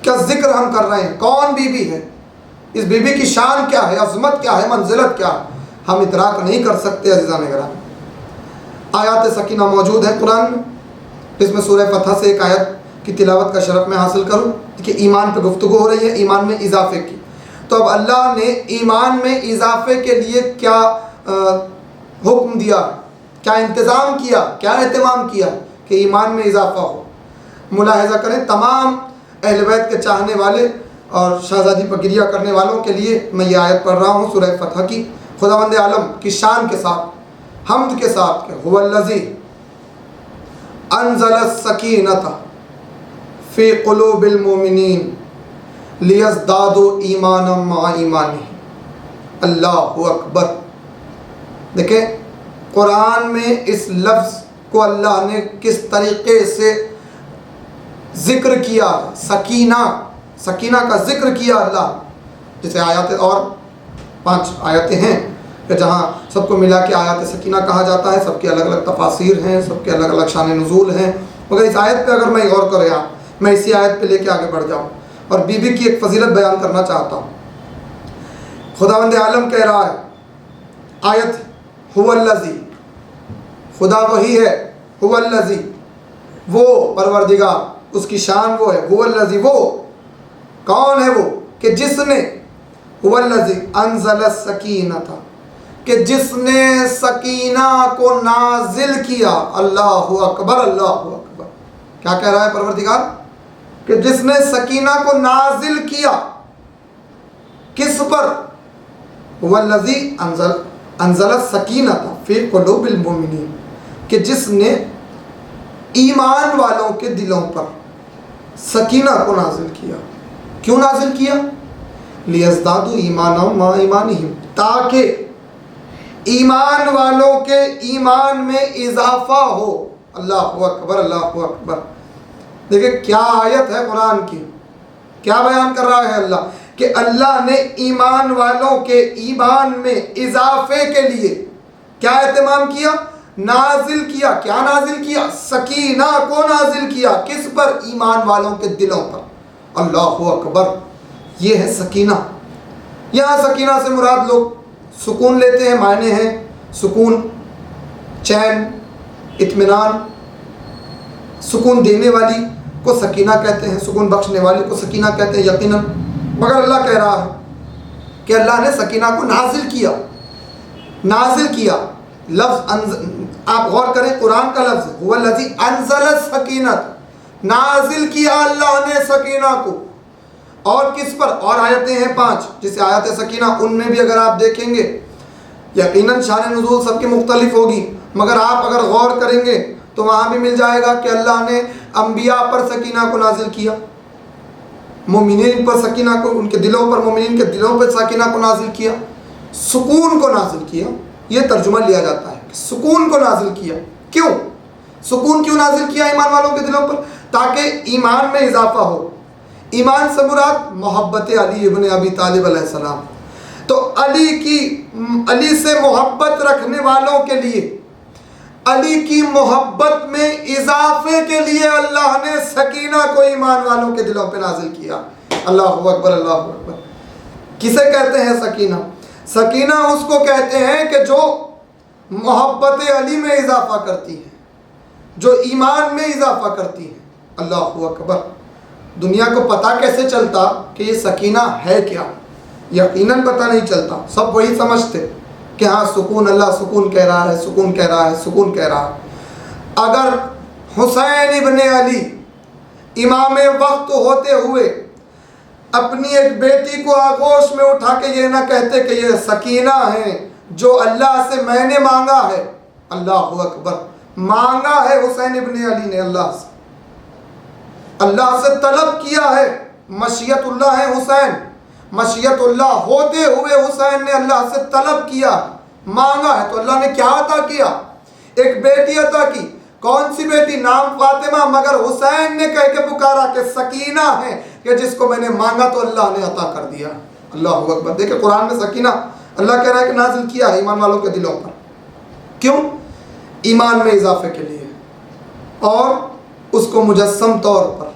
का जिक्र हम कर रहे हैं, कौन बीबी है, इस बीबी की शान क्या है, अज़मत क्या है, मंजिलत क्या है, हम इतराक नहीं कर सकते अज़ीज़ान गिरामी। आयात सकीना मौजूद है कुरान में, इसमें सूरह फतह से एक आयत की तिलावत का शरफ मैं हासिल करूँ कि ईमान पर गुफ्तगू हो रही है, ईमान में इजाफे की। तो अब अल्लाह ने ईमान में इजाफे के लिए क्या हुक्म दिया, क्या इंतज़ाम किया, क्या एहतमाम किया कि ईमान में इजाफा हो। मुलाहिज़ा करें, तमाम अहले बैत के चाहने वाले और शहज़ादी पर गिरिया करने वालों के लिए मैं ये आयत पढ़ रहा हूँ सूरह फतह की, खुदावंद आलम की शान के साथ, हम्द के साथ, हुवल्लज़ी अंज़लस सकीनता फ़ी क़ुलूबिल मोमिनीन लियज़दादू ईमानम मा ईमानिहिम, अल्लाहु अकबर। देखें कुरान में इस लफ्ज़ को अल्लाह ने किस तरीक़े से ज़िक्र किया, सकीना, सकीना का ज़िक्र किया अल्लाह। जैसे आयत और 5 आयतें हैं कि जहाँ सबको मिला के आयत सकीना कहा जाता है, सबके अलग अलग तफासिर हैं, सबके अलग अलग शान नुज़ूल हैं, मगर इस आयत पे अगर मैं गौर करें, मैं इसी आयत पे लेके आगे बढ़ जाऊँ और बीबी की एक फजीलत बयान करना चाहता हूँ। खुदावंद आलम कह रहा है, आयत, हुवल्लज़ी, खुदा वही है, हुवल्लज़ी, वो परवरदिगार, उसकी शान वो है, हुवल्लज़ी, वो कौन है वो कि जिसने, हुवल्लज़ी अंज़लस सकीनता, कि जिसने सकीना को नाजिल किया, अल्लाहु अकबर, अल्लाहु अकबर। क्या कह रहा है परवरदिगार कि जिसने सकीना को नाजिल किया, किस पर, हुवल्लज़ी अंज़लस सकीनता फ़ी क़ुलूबिल मोमिनीन, कि जिसने ईमान वालों के दिलों पर सकीना को नाजिल किया। क्यों नाजिल किया? लियज़दादू ईमानम मा ईमानिहिम, ताकि ईमान वालों के ईमान में इजाफा हो। अल्लाहु अकबर, अल्लाहु अकबर। देखिए क्या आयत है कुरान की, क्या बयान कर रहा है अल्लाह कि अल्लाह ने ईमान वालों के ईमान में इजाफे के लिए क्या एहतमाम किया, नाजिल किया। क्या नाजिल किया? सकीना को नाजिल किया। किस पर? ईमान वालों के दिलों पर। अल्लाहु अकबर, ये है सकीना। यहाँ सकीना से मुराद लोग सुकून लेते हैं, मायने हैं सुकून, चैन, इत्मीनान। सुकून देने वाली को सकीना कहते हैं, सुकून बख्शने वाली को सकीना कहते हैं यकीनन। मगर अल्लाह कह रहा है कि अल्लाह ने सकीना को नाजिल किया। नाजिल किया लफ्ज़ आप गौर करें, कुरान का लफ्ज हुवल्लज़ी अंज़ल सकीनत, नाजिल किया अल्लाह ने सकीना को। और किस पर? और आयतें हैं 5 जिसे आयत सकीना, उनमें भी अगर आप देखेंगे यकीनन शान नुज़ूल सबकी मुख्तलिफ होगी, मगर आप अगर गौर करेंगे तो वहाँ भी मिल जाएगा कि अल्लाह ने अंबिया पर सकीना को नाजिल किया, मोमिनीन पर सकीना को, उनके दिलों पर, मोमिनीन के दिलों पर सकीना को नाजिल किया, सुकून को नाजिल किया। ये तर्जुमा लिया जाता है, सुकून को नाजिल किया। क्यों सुकून क्यों नाजिल किया ईमान वालों के दिलों पर? ताकि ईमान में इजाफा हो। ईमान से मुराद मोहब्बत अली इब्न अबी तालिब अलैहिस्सलाम। तो अली से मोहब्बत रखने वालों के लिए, अली की मोहब्बत में इजाफे के लिए अल्लाह ने सकीना को ईमान वालों के दिलों पे नाजिल किया। अल्लाहु अकबर, अल्लाहु अकबर। किसे कहते हैं सकीना? सकीना उसको कहते हैं कि जो मोहब्बत अली में इजाफा करती है, जो ईमान में इजाफा करती है। अल्लाहु अकबर। दुनिया को पता कैसे चलता कि ये सकीना है क्या? यकीनन पता नहीं चलता, सब वही समझते कि हाँ सुकून, अल्लाह सुकून कह रहा है, सुकून कह रहा है, सुकून कह रहा है। अगर हुसैन इब्न अली इमाम वक्त होते हुए अपनी एक बेटी को आगोश में उठा के ये ना कहते कि ये सकीना है जो अल्लाह से मैंने मांगा है। अल्लाहु अकबर। मांगा है हुसैन इब्न अली ने अल्लाह से, अल्लाह से तलब किया है। मशियतुल्लाह है हुसैन, मशियतुल्लाह होते हुए हुसैन ने अल्लाह से तलब किया, मांगा है। तो अल्लाह ने क्या अता किया? एक बेटी अता की। कौन सी बेटी? नाम फातिमा, मगर हुसैन ने कह के पुकारा कि सकीना है कि जिसको मैंने मांगा तो अल्लाह ने अता कर दिया। अल्लाहु अकबर। देखिए कुरान में सकीना अल्लाह कह रहा है कि नाजिल किया है ईमान वालों के दिलों पर। क्यों? ईमान में इजाफे के लिए, और उसको मुजस्सम तौर पर,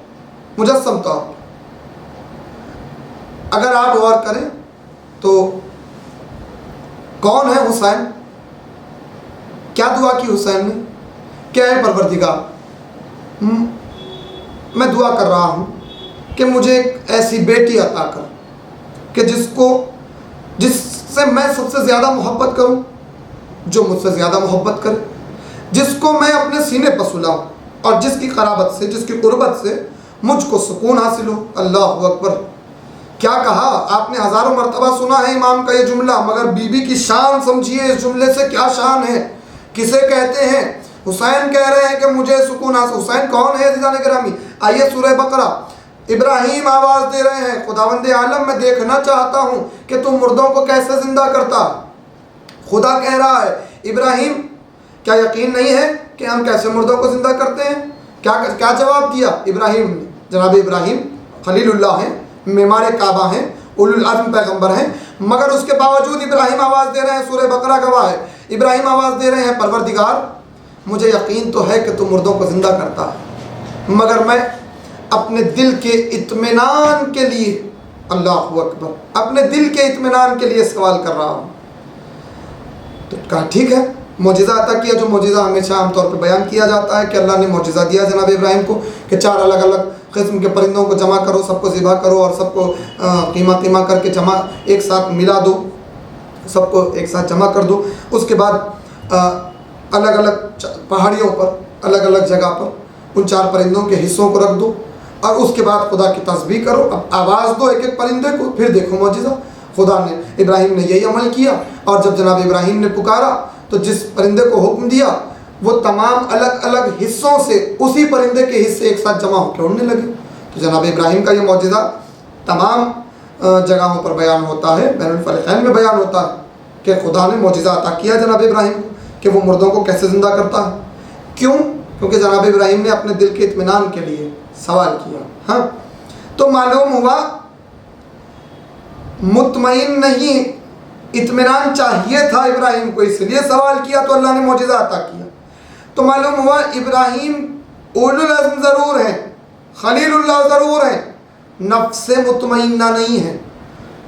मुजस्सम तौर पर। अगर आप गौर करें तो कौन है हुसैन? क्या दुआ की हुसैन ने? क्या है? परवरदिगार, मैं दुआ कर रहा हूँ कि मुझे एक ऐसी बेटी अता कर कि जिससे मैं सबसे ज़्यादा मोहब्बत करूँ, जो मुझसे ज़्यादा मोहब्बत करे, जिसको मैं अपने सीने पर सुलाऊँ, और जिसकी क़राबत से, जिसकी क़ुर्बत से मुझको सुकून हासिल हो। अल्लाहु अकबर। क्या कहा आपने? हज़ारों मरतबा सुना है इमाम का ये जुमला, मगर बीबी की शान समझिए इस जुमले से क्या शान है। किसे कहते हैं? हुसैन कह रहे हैं कि मुझे सुकून हासिल। हुसैन कौन है अज़ीज़ान गिरामी? आइए सूरह बकरा, इब्राहीम आवाज़ दे रहे हैं, खुदावंदे आलम मैं देखना चाहता हूँ कि तुम मुर्दों को कैसे ज़िंदा करता। खुदा कह रहा है इब्राहीम क्या यकीन नहीं है कि हम कैसे मुर्दों को ज़िंदा करते हैं? क्या जवाब दिया इब्राहीम ने? जनाब इब्राहीम खलीलुल्लाह हैं, मेमार काबा हैं, उलुल अज़्म पैगंबर हैं, मगर उसके बावजूद इब्राहीम आवाज़ दे रहे हैं, सूरह बकरा गवाह है, इब्राहीम आवाज़ दे रहे हैं परवरदिगार मुझे यकीन तो है कि तू मुर्दों को ज़िंदा करता है, मगर मैं अपने दिल के इत्मीनान के लिए, अल्लाहु अकबर, अपने दिल के इत्मीनान के लिए सवाल कर रहा हूँ। तो कहा ठीक है, मौजिज़ा अता किया, जो मौजिज़ा हमेशा आमतौर पर बयान किया जाता है कि अल्लाह ने मौजिज़ा दिया जनाब इब्राहीम को कि 4 अलग अलग किस्म के परिंदों को जमा करो, सबको ज़िबा करो और सबको कीमा करके जमा एक साथ मिला दो, सबको एक साथ जमा कर दो। उसके बाद अलग अलग पहाड़ियों पर, अलग अलग जगह पर उन 4 परिंदों के हिस्सों को रख दो और उसके बाद खुदा की तस्बीह करो, अब आवाज़ दो एक एक परिंदे को, फिर देखो मौजिज़ा। खुदा ने, इब्राहीम ने यही अमल किया, और जब जनाब इब्राहीम ने पुकारा तो जिस परिंदे को हुक्म दिया वो तमाम अलग अलग हिस्सों से उसी परिंदे के हिस्से एक साथ जमा होकर उड़ने लगे। तो जनाब इब्राहीम का ये मौजिज़ा तमाम जगहों पर बयान होता है, बैनुल फ़रीक़ैन में बयान होता है कि खुदा ने मौजिज़ा अता किया जनाब इब्राहीम को कि वो मुर्दों को कैसे ज़िंदा करता है। क्यों? क्योंकि जनाब इब्राहीम ने अपने दिल के इत्मीनान के लिए सवाल किया। हाँ, तो मालूम हुआ मुतमईन नहीं, इत्मीनान चाहिए था इब्राहीम को, इसलिए सवाल किया तो अल्लाह ने मौजिज़ा अता किया। तो मालूम हुआ इब्राहीम उलुल अज़्म ज़रूर हैं, खलीलुल्लाह ज़रूर हैं, नफ्से मुतमईन्ना नहीं है।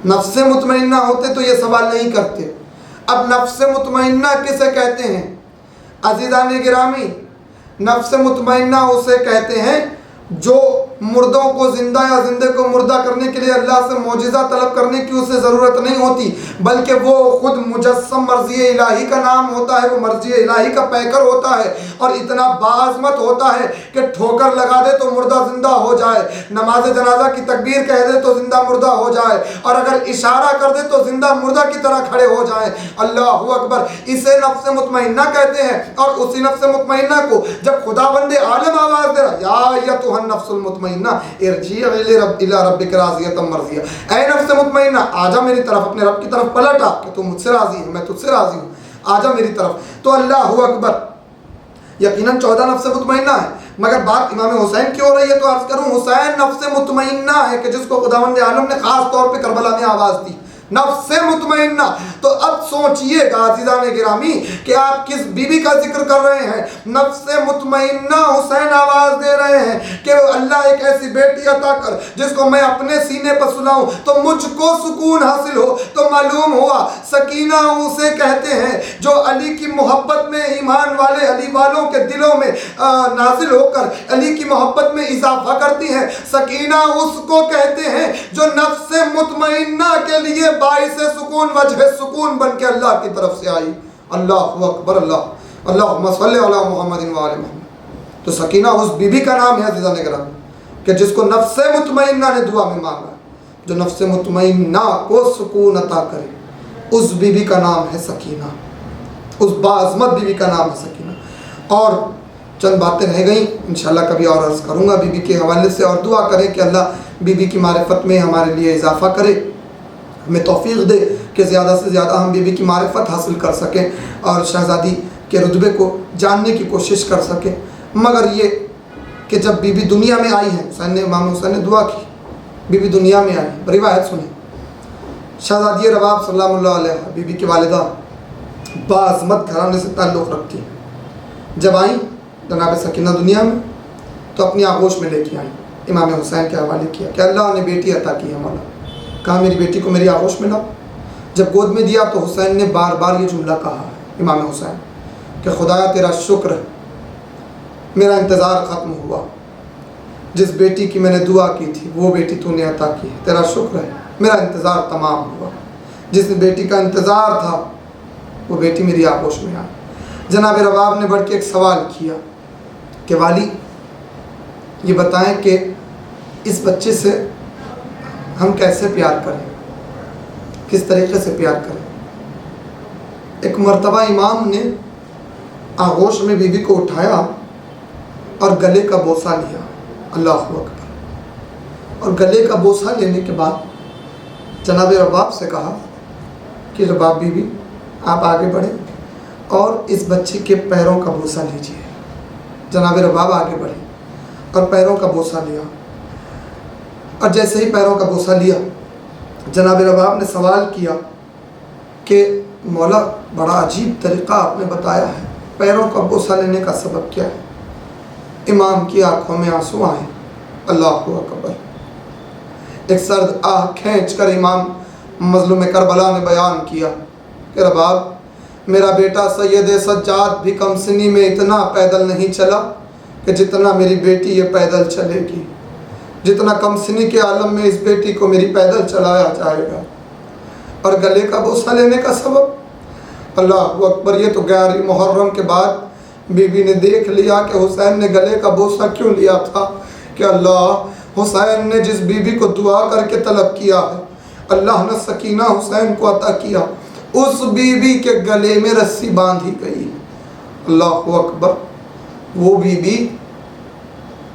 नफ्से मुतमईन्ना होते तो ये सवाल नहीं करते। अब नफ्से मुतमईन्ना किसे कहते हैं अज़ीज़ान गिरामी? नफ्से मुतमईन्ना उसे कहते हैं जो मुर्दों को जिंदा या जिंदे को मुर्दा करने के लिए अल्लाह से मौजिज़ा तलब करने की उसे ज़रूरत नहीं होती, बल्कि वो खुद मुजस्सम मर्ज़ी इलाही का नाम होता है, वो मर्ज़ी इलाही का पैकर होता है और इतना बाज़मत होता है कि ठोकर लगा दे तो मुर्दा जिंदा हो जाए, नमाज जनाजा की तकबीर कह दे तो जिंदा मुर्दा हो जाए, और अगर इशारा कर दे तो जिंदा मुर्दा की तरह खड़े हो जाए। अल्लाहु अकबर। इसे नफ्स मुतमइन्ना कहते हैं। और उसी नफ्स मुतमइन्ना को जब खुदावंद आलम आवाज़ दे रहा, या अय्यतुहन नफ्सुल मुतमइन्ना इरजी इला रब्बिक राज़ियतम मर्ज़िया, ऐ नफ्स मुतमइन्ना आजा मेरी तरफ, अपने रब की तरफ पलट आ कि तू मुझसे राज़ी है, मैं तुझसे राज़ी हूँ, आजा मेरी तरफ। तो अल्लाहु अकबर। यकीनन 14 नफ्स मुतमइन्ना है, मगर बात इमाम हुसैन की हो रही है तो अर्ज करूं, हुसैन नफ्स मुतमइन्ना है कि जिसको खुदावंद आलम ने खास तौर पे करबला में आवाज़ दी, नफ्स मुतमइन्ना। तो अब सोचिएगा अज़ीज़ान गिरामी कि आप किस बीबी का जिक्र कर रहे हैं। नफ्स मुतमइन्ना हुसैन आवाज़ दे रहे हैं कि अल्लाह एक ऐसी बेटी अता कर जिसको मैं अपने सीने पर सुलाऊं तो मुझको सुकून हासिल हो। तो मालूम हुआ सकीना उसे कहते हैं जो अली की मोहब्बत में, ईमान वाले अली वालों के दिलों में नाजिल होकर अली की मोहब्बत में इजाफा करती हैं। सकीना उसको कहते हैं जो नफ्स मुतमइन्ना के लिए बाइस सुकून, वजह सुकून बन के अल्लाह की तरफ से आई। अल्लाहु अकबर। अल्लाहुम्मा सल्ली अला मुहम्मदिन व आले मुहम्मद। तो सकीना उस बीबी का नाम है अज़ीज़ान गिरामी कि जिसको नफ्स मुतमइन्ना ने दुआ में मांगा, जो नफ्स मुतमइन्ना को सुकून अता करे, उस बीबी का नाम है सकीना, उस बाज़मत बीबी का नाम है सकीना। और चंद बातें रह गई, इंशाल्लाह कभी और अर्ज़ करूँगा बीबी के हवाले से, और दुआ करें कि अल्लाह बीबी की मारिफत में हमारे लिए इजाफ़ा करे, हमें तौफीक दे कि ज़्यादा से ज़्यादा हम बीबी की मारिफत हासिल कर सकें और शहज़ादी के रुतबे को जानने की कोशिश कर सकें। मगर ये कि जब बीबी दुनिया में आई है, हुसैन ने, इमाम हुसैन ने दुआ की, बीबी दुनिया में आई, रिवायत सुने, शहज़ादी रबाब सल्लल्लाहु अलैहि वसल्लम बीबी की वालिदा बाज़मत घराने से ताल्लुक़ रखती हैं। जब आई जनाब सकीना दुनिया में तो अपनी आगोश में लेके आई, इमाम हुसैन के हवाले किया कि अल्लाह ने बेटी अता की है मौला, कहा मेरी बेटी को मेरी आगोश में लाओ। जब गोद में दिया तो हुसैन ने बार बार ये जुमला कहा है, इमाम हुसैन, कि खुदाया तेरा शुक्र, मेरा इंतज़ार ख़त्म हुआ, जिस बेटी की मैंने दुआ की थी वो बेटी तूने अता की है, तेरा शुक्र है, मेरा इंतज़ार तमाम हुआ। जिस बेटी का इंतज़ार था वो बेटी मेरी आगोश में आई। जनाब रबाब ने बढ़ के एक सवाल किया कि वाली ये बताएं कि इस बच्चे से हम कैसे प्यार करें, किस तरीके से प्यार करें। एक मर्तबा इमाम ने आगोश में बीबी को उठाया और गले का बोसा लिया, अल्लाहु अकबर। और गले का बोसा लेने के बाद जनाब रबाब से कहा कि रबाब बीबी आप आगे बढ़े और इस बच्चे के पैरों का बोसा लीजिए। जनाब रबाब आगे बढ़े और पैरों का बोसा लिया, और जैसे ही पैरों का बोसा लिया जनाब रबाब ने सवाल किया कि मौला बड़ा अजीब तरीक़ा आपने बताया है, पैरों का बोसा लेने का सबब क्या है। इमाम की आंखों में आंसू आए, अल्लाहु अकबर। एक सर्द आह खींच कर इमाम मज़लूम करबला ने बयान किया कि रबाब मेरा बेटा सैयद सज्जाद भी कम सिनी में इतना पैदल नहीं चला कि जितना मेरी बेटी ये पैदल चलेगी, जितना कम सिनी के आलम में इस बेटी को मेरी पैदल चलाया जाएगा। और गले का बोसा लेने का सबब, अल्लाह अकबर, ये तो 11 मुहर्रम के बाद बीबी ने देख लिया कि हुसैन ने गले का बोसा क्यों लिया था, कि अल्लाह हुसैन ने जिस बीबी को दुआ करके तलब किया है, अल्लाह ने सकीना हुसैन को अता किया, उस बीबी के गले में रस्सी बांधी गई। अल्लाह अकबर। वो बीबी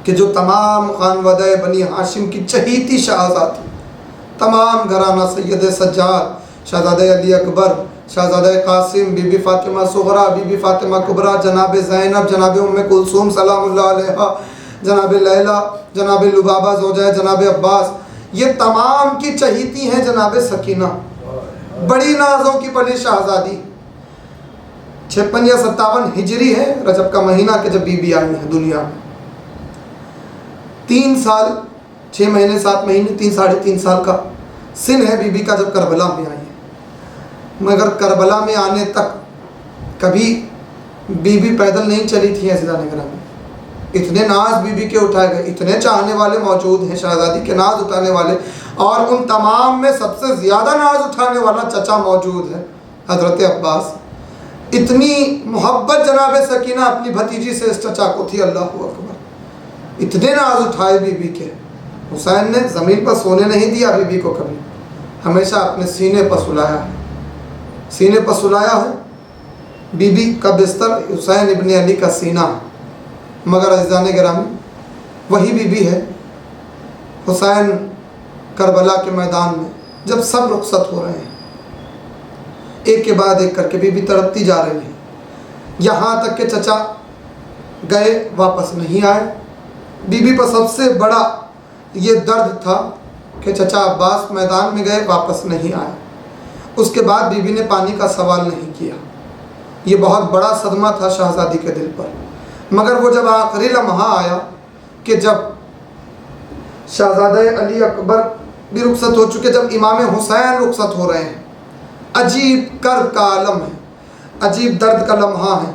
कि जो तमाम खानवादा बनी हाशिम की चहीती शहज़ाद थी, तमाम घराना सैयद सज्जाद, शहज़ादे अली अकबर, शहज़ादे कासिम, बीबी फ़ातिमा सुगरा, बीबी फ़ातिमा कुबरा, जनाब ज़ैनब, जनाब उम्मे कुलसूम सलामुल्लाह अलैहा, जनाब लैला, जनाब लुबाबा ज़ौजा जनाब अब्बास, ये तमाम की चहीती हैं जनाब सकीना, बड़ी नाजों की बड़ी शहज़ादी। 56 या 57 हिजरी है, रजब का महीना के जब बीबी आई है दुनिया में। 3 साल 6 महीने 7 महीने 3 साढ़े 3 साल का सिन है बीबी का जब करबला में आई है। मगर करबला में आने तक कभी बीबी पैदल नहीं चली थी ऐसी जाने में। इतने नाज बीबी के उठाए गए, इतने चाहने वाले मौजूद हैं शहजादी के नाज उठाने वाले, और उन तमाम में सबसे ज़्यादा नाज उठाने वाला चचा मौजूद है हज़रत अब्बास। इतनी मोहब्बत जनाब सकीना अपनी भतीजी से इस चचा को थी, अल्लाह अकबर। इतने नाज उठाए बीबी के, हुसैन ने ज़मीन पर सोने नहीं दिया बीबी को कभी, हमेशा अपने सीने पर सुलाया है, सीने पर सुलाया है। बीबी का बिस्तर हुसैन इब्न अली का सीना है। मगर अज़ीज़ान गिरामी, वही बीबी है हुसैन करबला के मैदान में जब सब रुखसत हो रहे हैं, एक के बाद एक करके बीबी तड़पती जा रही है, यहाँ तक के चचा गए वापस नहीं आए। बीबी पर सबसे बड़ा ये दर्द था कि चचा अब्बास मैदान में गए वापस नहीं आए। उसके बाद बीबी ने पानी का सवाल नहीं किया। ये बहुत बड़ा सदमा था शहजादी के दिल पर। मगर वो जब आखिरी लम्हा आया कि जब शहजादे अली अकबर भी रुखसत हो चुके, जब इमाम हुसैन रुखसत हो रहे हैं, अजीब कर्ब का आलम है, अजीब दर्द का लम्हा है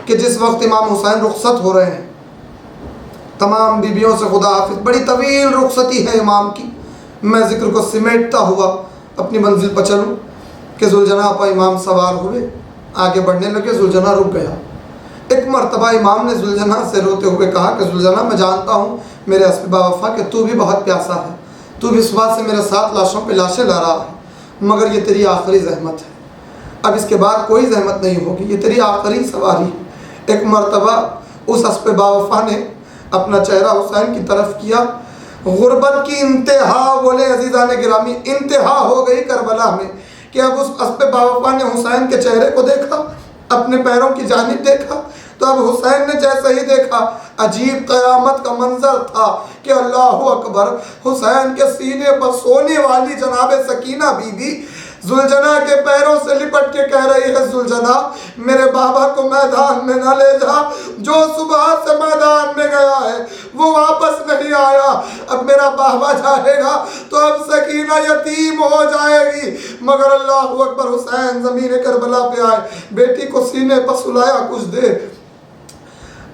कि जिस वक्त इमाम हुसैन रुखसत हो रहे हैं, तमाम बीबियों से खुदा हाफिज, बड़ी तवील रुखसती है इमाम की। मैं ज़िक्र को सिमेटता हुआ अपनी मंजिल पर चलूँ कि जुलजना पर इमाम सवार हुए, आगे बढ़ने लगे, जुलजना रुक गया। एक मरतबा इमाम ने जुलजना से रोते हुए कहा कि जुलजना, मैं जानता हूँ मेरे अस्बा वफा कि तू भी बहुत प्यासा है, तू भी सुबह से मेरे साथ लाशों पे लाशें ला रहा है, मगर ये तेरी आखिरी जहमत है, अब इसके बाद कोई जहमत नहीं होगी, ये तेरी आखिरी सवारी है। एक मरतबा उस अस्बा वफा ने अपना चेहरा हुसैन की तरफ किया, गुर्बत की इंतहा, बोले अजीज़ान गिरामी, इंतहा हो गई करबला में कि अब उस अस्बा वफा ने हुसैन के चेहरे को देखा, अपने पैरों की जानिब देखा, तो अब हुसैन ने जैसे ही देखा, अजीब क़यामत का मंजर था कि अल्लाह अकबर, हुसैन के सीने पर सोने वाली जनाब सकीना बीबी जुलजना के पैरों से लिपट के कह रही है, जुलजना मेरे बाबा को मैदान में न ले जा, जो सुबह से मैदान में गया है वो वापस नहीं आया, अब मेरा बाबा जाएगा तो अब सकीना यतीम हो जाएगी। मगर अल्लाह अकबर, हुसैन ज़मीन करबला पे आए, बेटी को सीने पर सुलाया, कुछ देर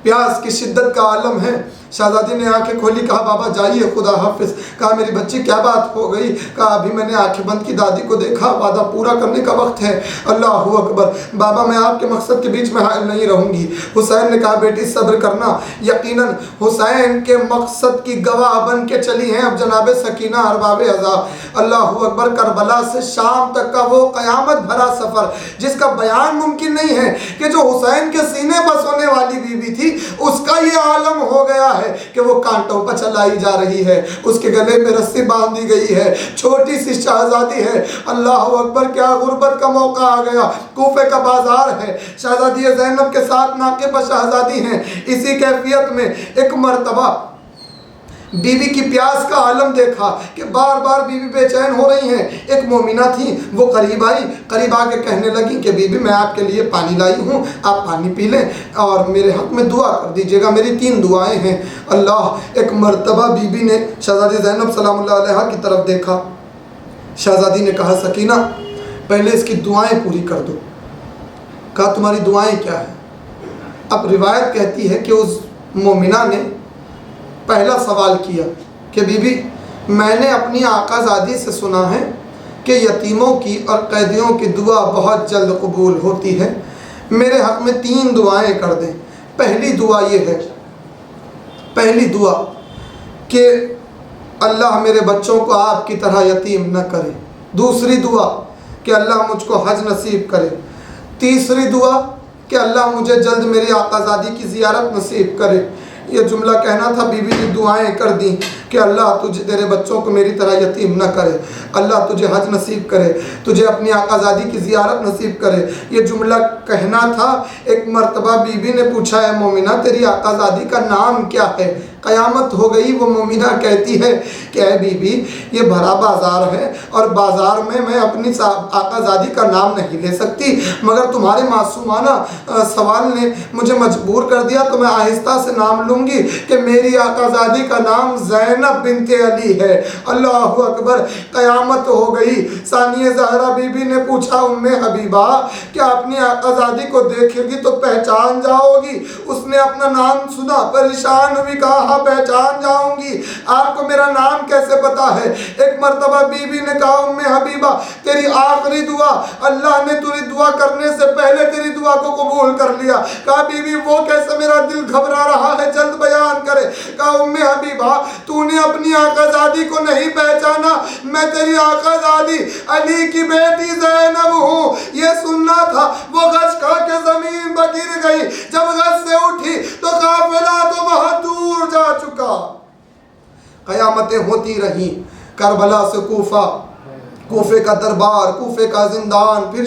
प्यास की शिद्दत का आलम है। शहजादी ने आंखें खोली, कहा बाबा जाइए, खुदा हाफिज। कहा मेरी बच्ची क्या बात हो गई? कहा अभी मैंने आंखें बंद की दादी को देखा, वादा पूरा करने का वक्त है। अल्लाह अकबर, बाबा मैं आपके मकसद के बीच में हायल नहीं रहूँगी। हुसैन ने कहा बेटी सब्र करना, यकीनन हुसैन के मकसद की गवाह बन के चली हैं अब जनाब सकीना अरबाब अज़ा। अल्लाह अकबर, करबला से शाम तक का वो क़यामत भरा सफ़र जिसका बयान मुमकिन नहीं है कि जो हुसैन के सीने पर सोने वाली बीवी थी उसका ये आलम हो गया है कि वो कांटों पर चलाई जा रही है, उसके गले में रस्सी बांधी गई है, छोटी सी शहजादी है। अल्लाह अकबर, क्या गुर्बत का मौका आ गया। कूफे का बाजार है, शहजादी ज़ैनब के साथ नाके पर शहजादी हैं। इसी कैफियत में एक मरतबा बीवी की प्यास का आलम देखा कि बार बार बीवी बेचैन हो रही हैं। एक मोमिना थी, वो करीब आई, करीब आके कहने लगी कि बीबी मैं आपके लिए पानी लाई हूँ, आप पानी पी लें और मेरे हक़ में दुआ कर दीजिएगा, मेरी 3 दुआएं हैं। अल्लाह, एक मरतबा बीबी ने शहजादी ज़ैनब सलामुल्लाह अलैहा की तरफ देखा। शहजादी ने कहा सकीना पहले इसकी दुआएँ पूरी कर दो। कहा तुम्हारी दुआएँ क्या है? अब रिवायत कहती है कि उस मोमिना ने पहला सवाल किया कि बीबी मैंने अपनी आकाज़ादी से सुना है कि यतीमों की और कैदियों की दुआ बहुत जल्द कबूल होती है, मेरे हक़ में 3 दुआएं कर दें। पहली दुआ ये है, पहली दुआ कि अल्लाह मेरे बच्चों को आपकी तरह यतीम न करे। दूसरी दुआ कि अल्लाह मुझको हज नसीब करे। तीसरी दुआ कि अल्लाह मुझे जल्द मेरी आकाज़ादी की ज़ियारत नसीब करे। ये जुमला कहना था, बीबी ने दुआएं कर दी कि अल्लाह तुझे तेरे बच्चों को मेरी तरह यतीम न करे, अल्लाह तुझे हज नसीब करे, तुझे अपनी आकाज़ादी की ज़ियारत नसीब करे। ये जुमला कहना था। एक मरतबा बीबी ने पूछा है मोमिना तेरी आकाज़ादी का नाम क्या है? क़यामत हो गई। वो मोमिना कहती है कि ऐ बीबी, ये भरा बाज़ार है और बाज़ार में मैं अपनी आकाज़ादी का नाम नहीं ले सकती, मगर तुम्हारे मासूमाना सवाल ने मुझे मजबूर कर दिया, तो मैं आहिस्ता से नाम लूँगी कि मेरी आकाज़ादी का नाम ज़ैनब बिनते अली है। अल्लाहु अकबर। क़यामत हो गई। सानिया ज़हरा बीबी ने पूछा, उम्मे हबीबा, क्या अपनी आकाज़ादी को देखेगी तो पहचान जाओगी? उसने अपना नाम सुना, परेशान हुई, कहा हाँ पहचान जाऊंगी। आपको मेरा नाम कैसे पता है? एक मर्तबा बीबी ने कहा, उम्मे हबीबा, तेरी आखिरी दुआ, अल्लाह ने तेरी दुआ करने से पहले तेरी दुआ को कबूल कर लिया। कहा बीबी वो कैसे? मेरा दिल घबरा रहा है, जल्द बयान करे। कहा उम्मे हबीबा, तूने अपनी आकाज़ादी को नहीं पहचाना, मैं तेरी आकाज़ादी अली की बेटी ज़ैनब हूँ। ये सुनना था। वो गश खा के जमीन पर गिर गई। जब गश से उठी तो काफिला तो बहुत दूर जा चुका। क़यामतें होती रहीं। करबला से कूफा, कूफे का दरबार, कूफे का जिंदान, फिर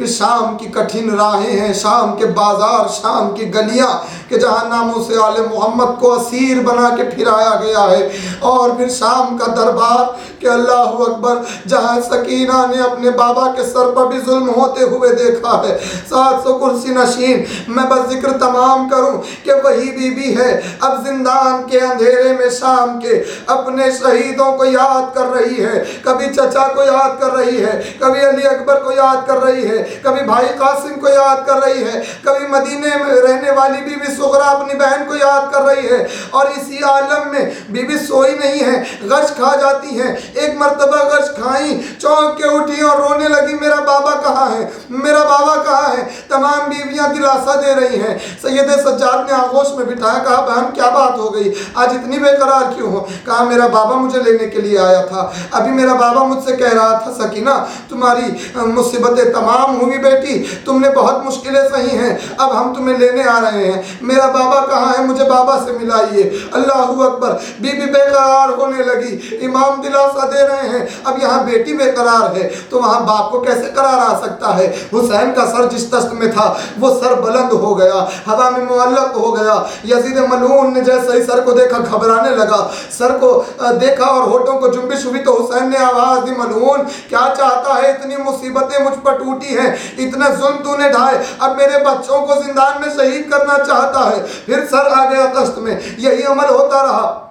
शाम की कठिन राहें हैं, शाम के बाजार, शाम की गलियां कि जहाँ नामों से आले मोहम्मद को असीर बना के फिराया गया है, और फिर शाम का दरबार कि अल्लाह अकबर, जहाँ सकीना ने अपने बाबा के सर पर भी जुल्म होते हुए देखा है। 700 कुर्सी नशीन। मैं बस जिक्र तमाम करूँ कि वही बीबी है अब जिंदान के अंधेरे में शाम के अपने शहीदों को याद कर रही है। कभी चचा को याद कर रही है, कभी अली अकबर को याद कर रही है, कभी भाई कासिम को याद कर रही है, कभी मदीने में रहने वाली बीबी सुगरा अपनी बहन को याद कर रही है। और इसी आलम में बीबी सोई नहीं है, गश खा जाती है। एक मर्तबा गश खाई, चौंक के उठी और रोने लगी, मेरा बाबा कहाँ है, मेरा बाबा कहाँ है? तमाम बीवियां दिलासा दे रही हैं। सैयद सज्जाद ने आगोश में बिठाया, कहा बहन क्या बात हो गई, आज इतनी बेकरार क्यों हो? कहा मेरा बाबा मुझे लेने के लिए आया था। अभी मेरा बाबा मुझसे कह रहा था, सकीना तुम्हारी मुसीबतें तमाम हुई बेटी, तुमने बहुत मुश्किलें सही हैं, अब हम तुम्हें लेने आ रहे हैं। मेरा बाबा कहाँ है, मुझे बाबा से मिलाइए। अल्लाहू अकबर। बीबी बेकरार होने लगी। इमाम दिलासा दे रहे हैं, अब यहाँ बेटी बेकरार है तो वहाँ बाप को कैसे करार आ सकता है? हुसैन का सर जिस तख्त में था वो सर बुलंद हो गया, हवा में मुअल्लक हो गया। यजीद मलऊन ने जैसे ही सर को देखा घबराने लगा। सर को देखा और होठों को जुम्बिश हुई तो हुसैन ने आवाज दी, मलऊन क्या चाहता है? इतनी मुसीबतें मुझ पर टूटी हैं, इतने जुल्म तूने ढाए, अब मेरे बच्चों को जिंदान में शहीद करना चाहता है। फिर सर आ गया तख्त में। यही अमल होता रहा।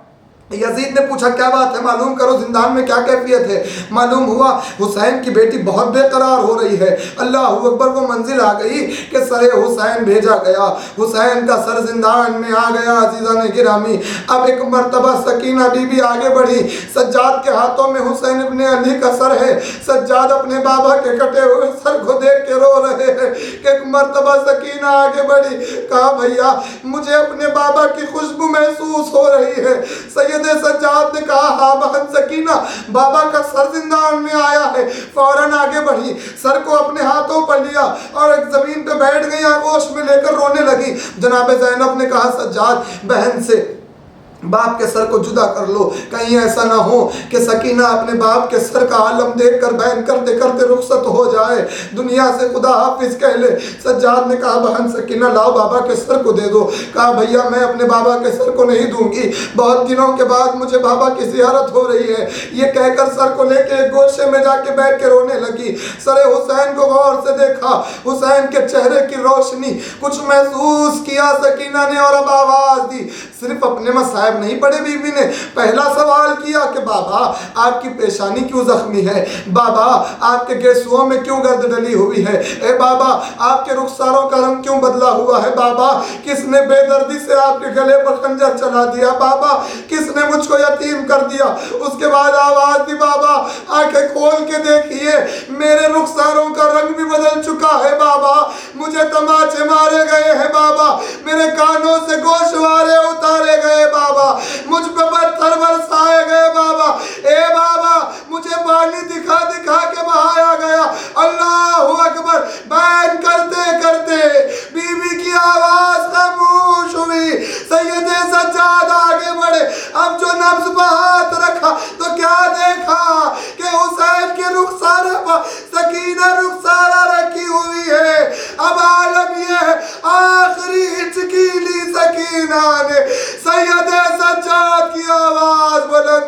यजीद ने पूछा क्या बात है, मालूम करो जिंदान में क्या कैफियत है। मालूम हुआ हुसैन की बेटी बहुत बेकरार हो रही है। अल्लाह अकबर। वो मंजिल आ गई कि सरे हुसैन भेजा गया। हुसैन का सर जिंदान में आ गया। अजीजा ने गिरामी, अब एक मर्तबा सकीना बीबी आगे बढ़ी। सज्जाद के हाथों में हुसैन इब्ने अली का सर है। सज्जाद अपने बाबा के कटे हुए सर को देख के रो रहे हैं। एक मर्तबा सकीना आगे बढ़ी, कहा भैया मुझे अपने बाबा की खुशबू महसूस हो रही है। सैयद सज्जाद ने कहा हाँ बहन सकीना, बाबा का सर जिंदान में आया है। फौरन आगे बढ़ी, सर को अपने हाथों पर लिया और एक जमीन पे बैठ गई, आगोश में लेकर रोने लगी। जनाब ज़ैनब ने कहा सज्जाद बहन से बाप के सर को जुदा कर लो, कहीं ऐसा ना हो कि सकीना अपने बाप के सर का आलम देखकर बहन करते करते रुखसत हो जाए, दुनिया से खुदा हाफिज कह ले। सज्जाद ने कहा बहन सकीना लाओ बाबा के सर को दे दो। कहा भैया मैं अपने बाबा के सर को नहीं दूंगी, बहुत दिनों के बाद मुझे बाबा की ज़ियारत हो रही है। ये कहकर सर को लेके एक गोशे में जाके बैठ के रोने लगी। सरे हुसैन को गौर से देखा, हुसैन के चेहरे की रोशनी कुछ महसूस किया सकीना ने और अब आवाज दी। सिर्फ अपने मसाइब नहीं पड़े, बीवी ने पहला सवाल किया कि बाबा आपकी पेशानी क्यों जख्मी है, बाबा आपके गेसुओं में क्यों गर्द डली हुई है, ए बाबा आपके रुखसारों का रंग क्यों बदला हुआ है, बाबा किसने बेदर्दी से आपके गले पर खंजर चला दिया, बाबा किसने मुझको यतीम कर दिया। उसके बाद आवाज दी बाबा आंखें खोल के देखिए मेरे रुखसारों का रंग भी बदल चुका है, बाबा मुझे तमाचे मारे गए हैं, बाबा मेरे कानों से गोशवारे उतारे गए, बाबा मुझ पे पत्थर बरसाए गए, बाबा ए बाबा मुझे पानी दिखा दिखा के बहाया गया। अल्लाह अकबर। बैन करते करते बीवी की आवाज खामोश हुई। सैयद सज्जाद आगे बढ़े, अब जो नब्ज पर हाथ रखा तो क्या देखा कि हुसैन के रुखसारे पर सकीना रुखसारा रखी हुई है। अब आलम ये है आखिरी हिचकी ली सकीना ने। सैयद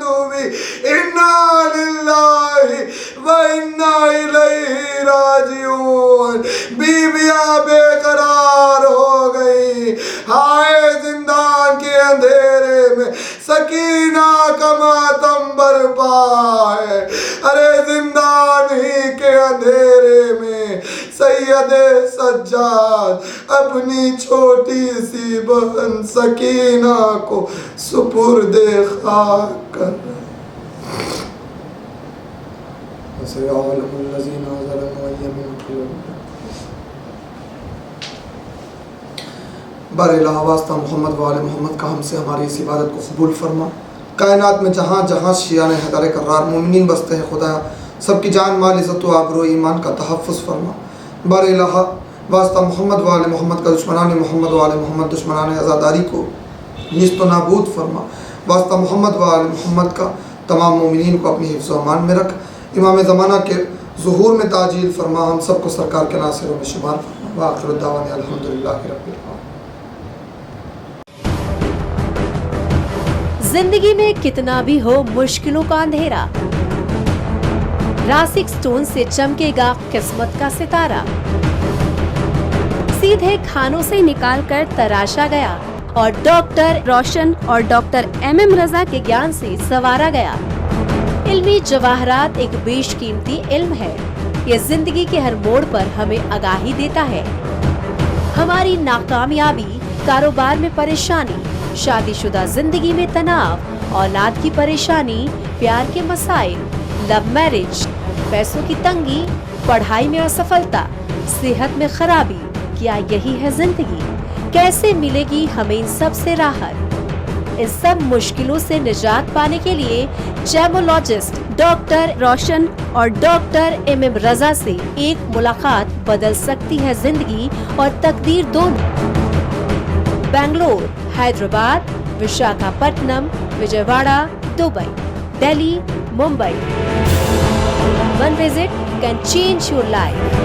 दुवी इन्ना लिल्लाहि व इन्ना इलैहि राजिऊन। बीबियां बेकरार हो गई, हाय जिंदान के अंधेरे में सकीना का मातम बरपा है। अरे जिंदान ही के अंधेरे में सैयदे सज्जाद अपनी छोटी सी बहन सकीना को सुपुर्दे खाक कर बारिला वास्ता मोहम्मद वाले मोहम्मद का हमसे हमारी इस इबादत को कबूल फरमा। कायनात में जहाँ जहाँ शियाने हैदर करार मोमिनीन बसते हैं खुदा सबकी जान माल इज़्ज़त व आबरू ईमान का तहफ़्फ़ुज़ फरमा। बारिला वास्ता मोहम्मद वाले मोहम्मद का दुश्मनान मोहम्मद वाले मोहम्मद दुश्मनान आज़ादारी को निस्त नाबूद फरमा। वास्ता मोहम्मद वाले मोहम्मद का तमाम मोमिनीन को अपनी हिफ्ज़ व अमान में रख। इमाम ज़माना के ज़ुहूर में ताजील फरमा। हम सबको सरकार के नासिरों में शुमार फरमा। व आखिर दावाना अल्हम्दुलिल्लाहि रब्बिल आलमीन। जिंदगी में कितना भी हो मुश्किलों का अंधेरा, रासिक स्टोन से चमकेगा किस्मत का सितारा। सीधे खानों से निकाल कर तराशा गया और डॉक्टर रोशन और डॉक्टर MM रजा के ज्ञान से संवारा गया। इल्मी जवाहरात एक बेशकीमती इल्म है। ये जिंदगी के हर मोड़ पर हमें आगाही देता है। हमारी नाकामयाबी, कारोबार में परेशानी, शादीशुदा जिंदगी में तनाव, औलाद की परेशानी, प्यार के मसाइल, लव मैरिज, पैसों की तंगी, पढ़ाई में असफलता, सेहत में खराबी, क्या यही है जिंदगी? कैसे मिलेगी हमें इन सब से राहत? इन सब मुश्किलों से निजात पाने के लिए जेमोलॉजिस्ट डॉक्टर रोशन और डॉक्टर MM रजा से एक मुलाकात बदल सकती है जिंदगी और तकदीर दोनों। Bangalore, Hyderabad, Visakhapatnam, Vijayawada, Dubai, Delhi, Mumbai. One visit can change your life.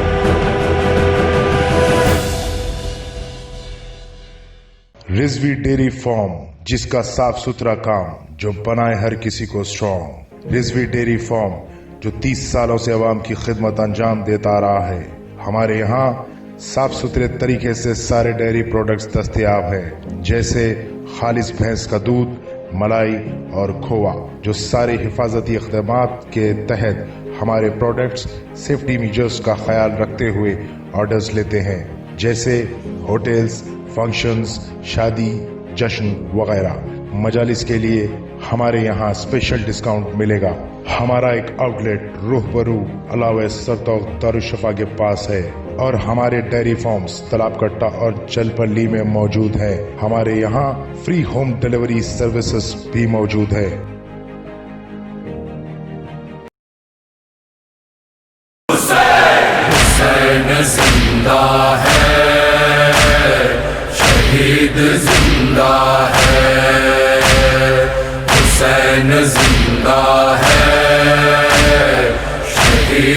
Rizvi dairy farm, जिसका साफ सुथरा काम जो बनाए हर किसी को स्ट्रॉन्ग। रिजवी डेयरी फार्म जो 30 सालों से अवाम की खिदमत अंजाम देता रहा है। हमारे यहाँ साफ सुथरे तरीके से सारे डेयरी प्रोडक्ट्स दस्तयाब हैं, जैसे खालिस भैंस का दूध, मलाई और खोवा, जो सारे हिफाजती इक़दामात के तहत हमारे प्रोडक्ट्स सेफ्टी मेजर्स का ख्याल रखते हुए ऑर्डर्स लेते हैं, जैसे होटल्स, फंक्शंस, शादी, जश्न वगैरह। मजालिस के लिए हमारे यहाँ स्पेशल डिस्काउंट मिलेगा। हमारा एक आउटलेट रूहबरू अलावे सरतौक दारुशफा के पास है और हमारे डेयरी फार्म्स तालाब कट्टा और जलपल्ली में मौजूद है। हमारे यहाँ फ्री होम डिलीवरी सर्विसेज भी मौजूद है। हुसैन जिंदा है, शहीद जिंदा है, हुसैन जिंदा है।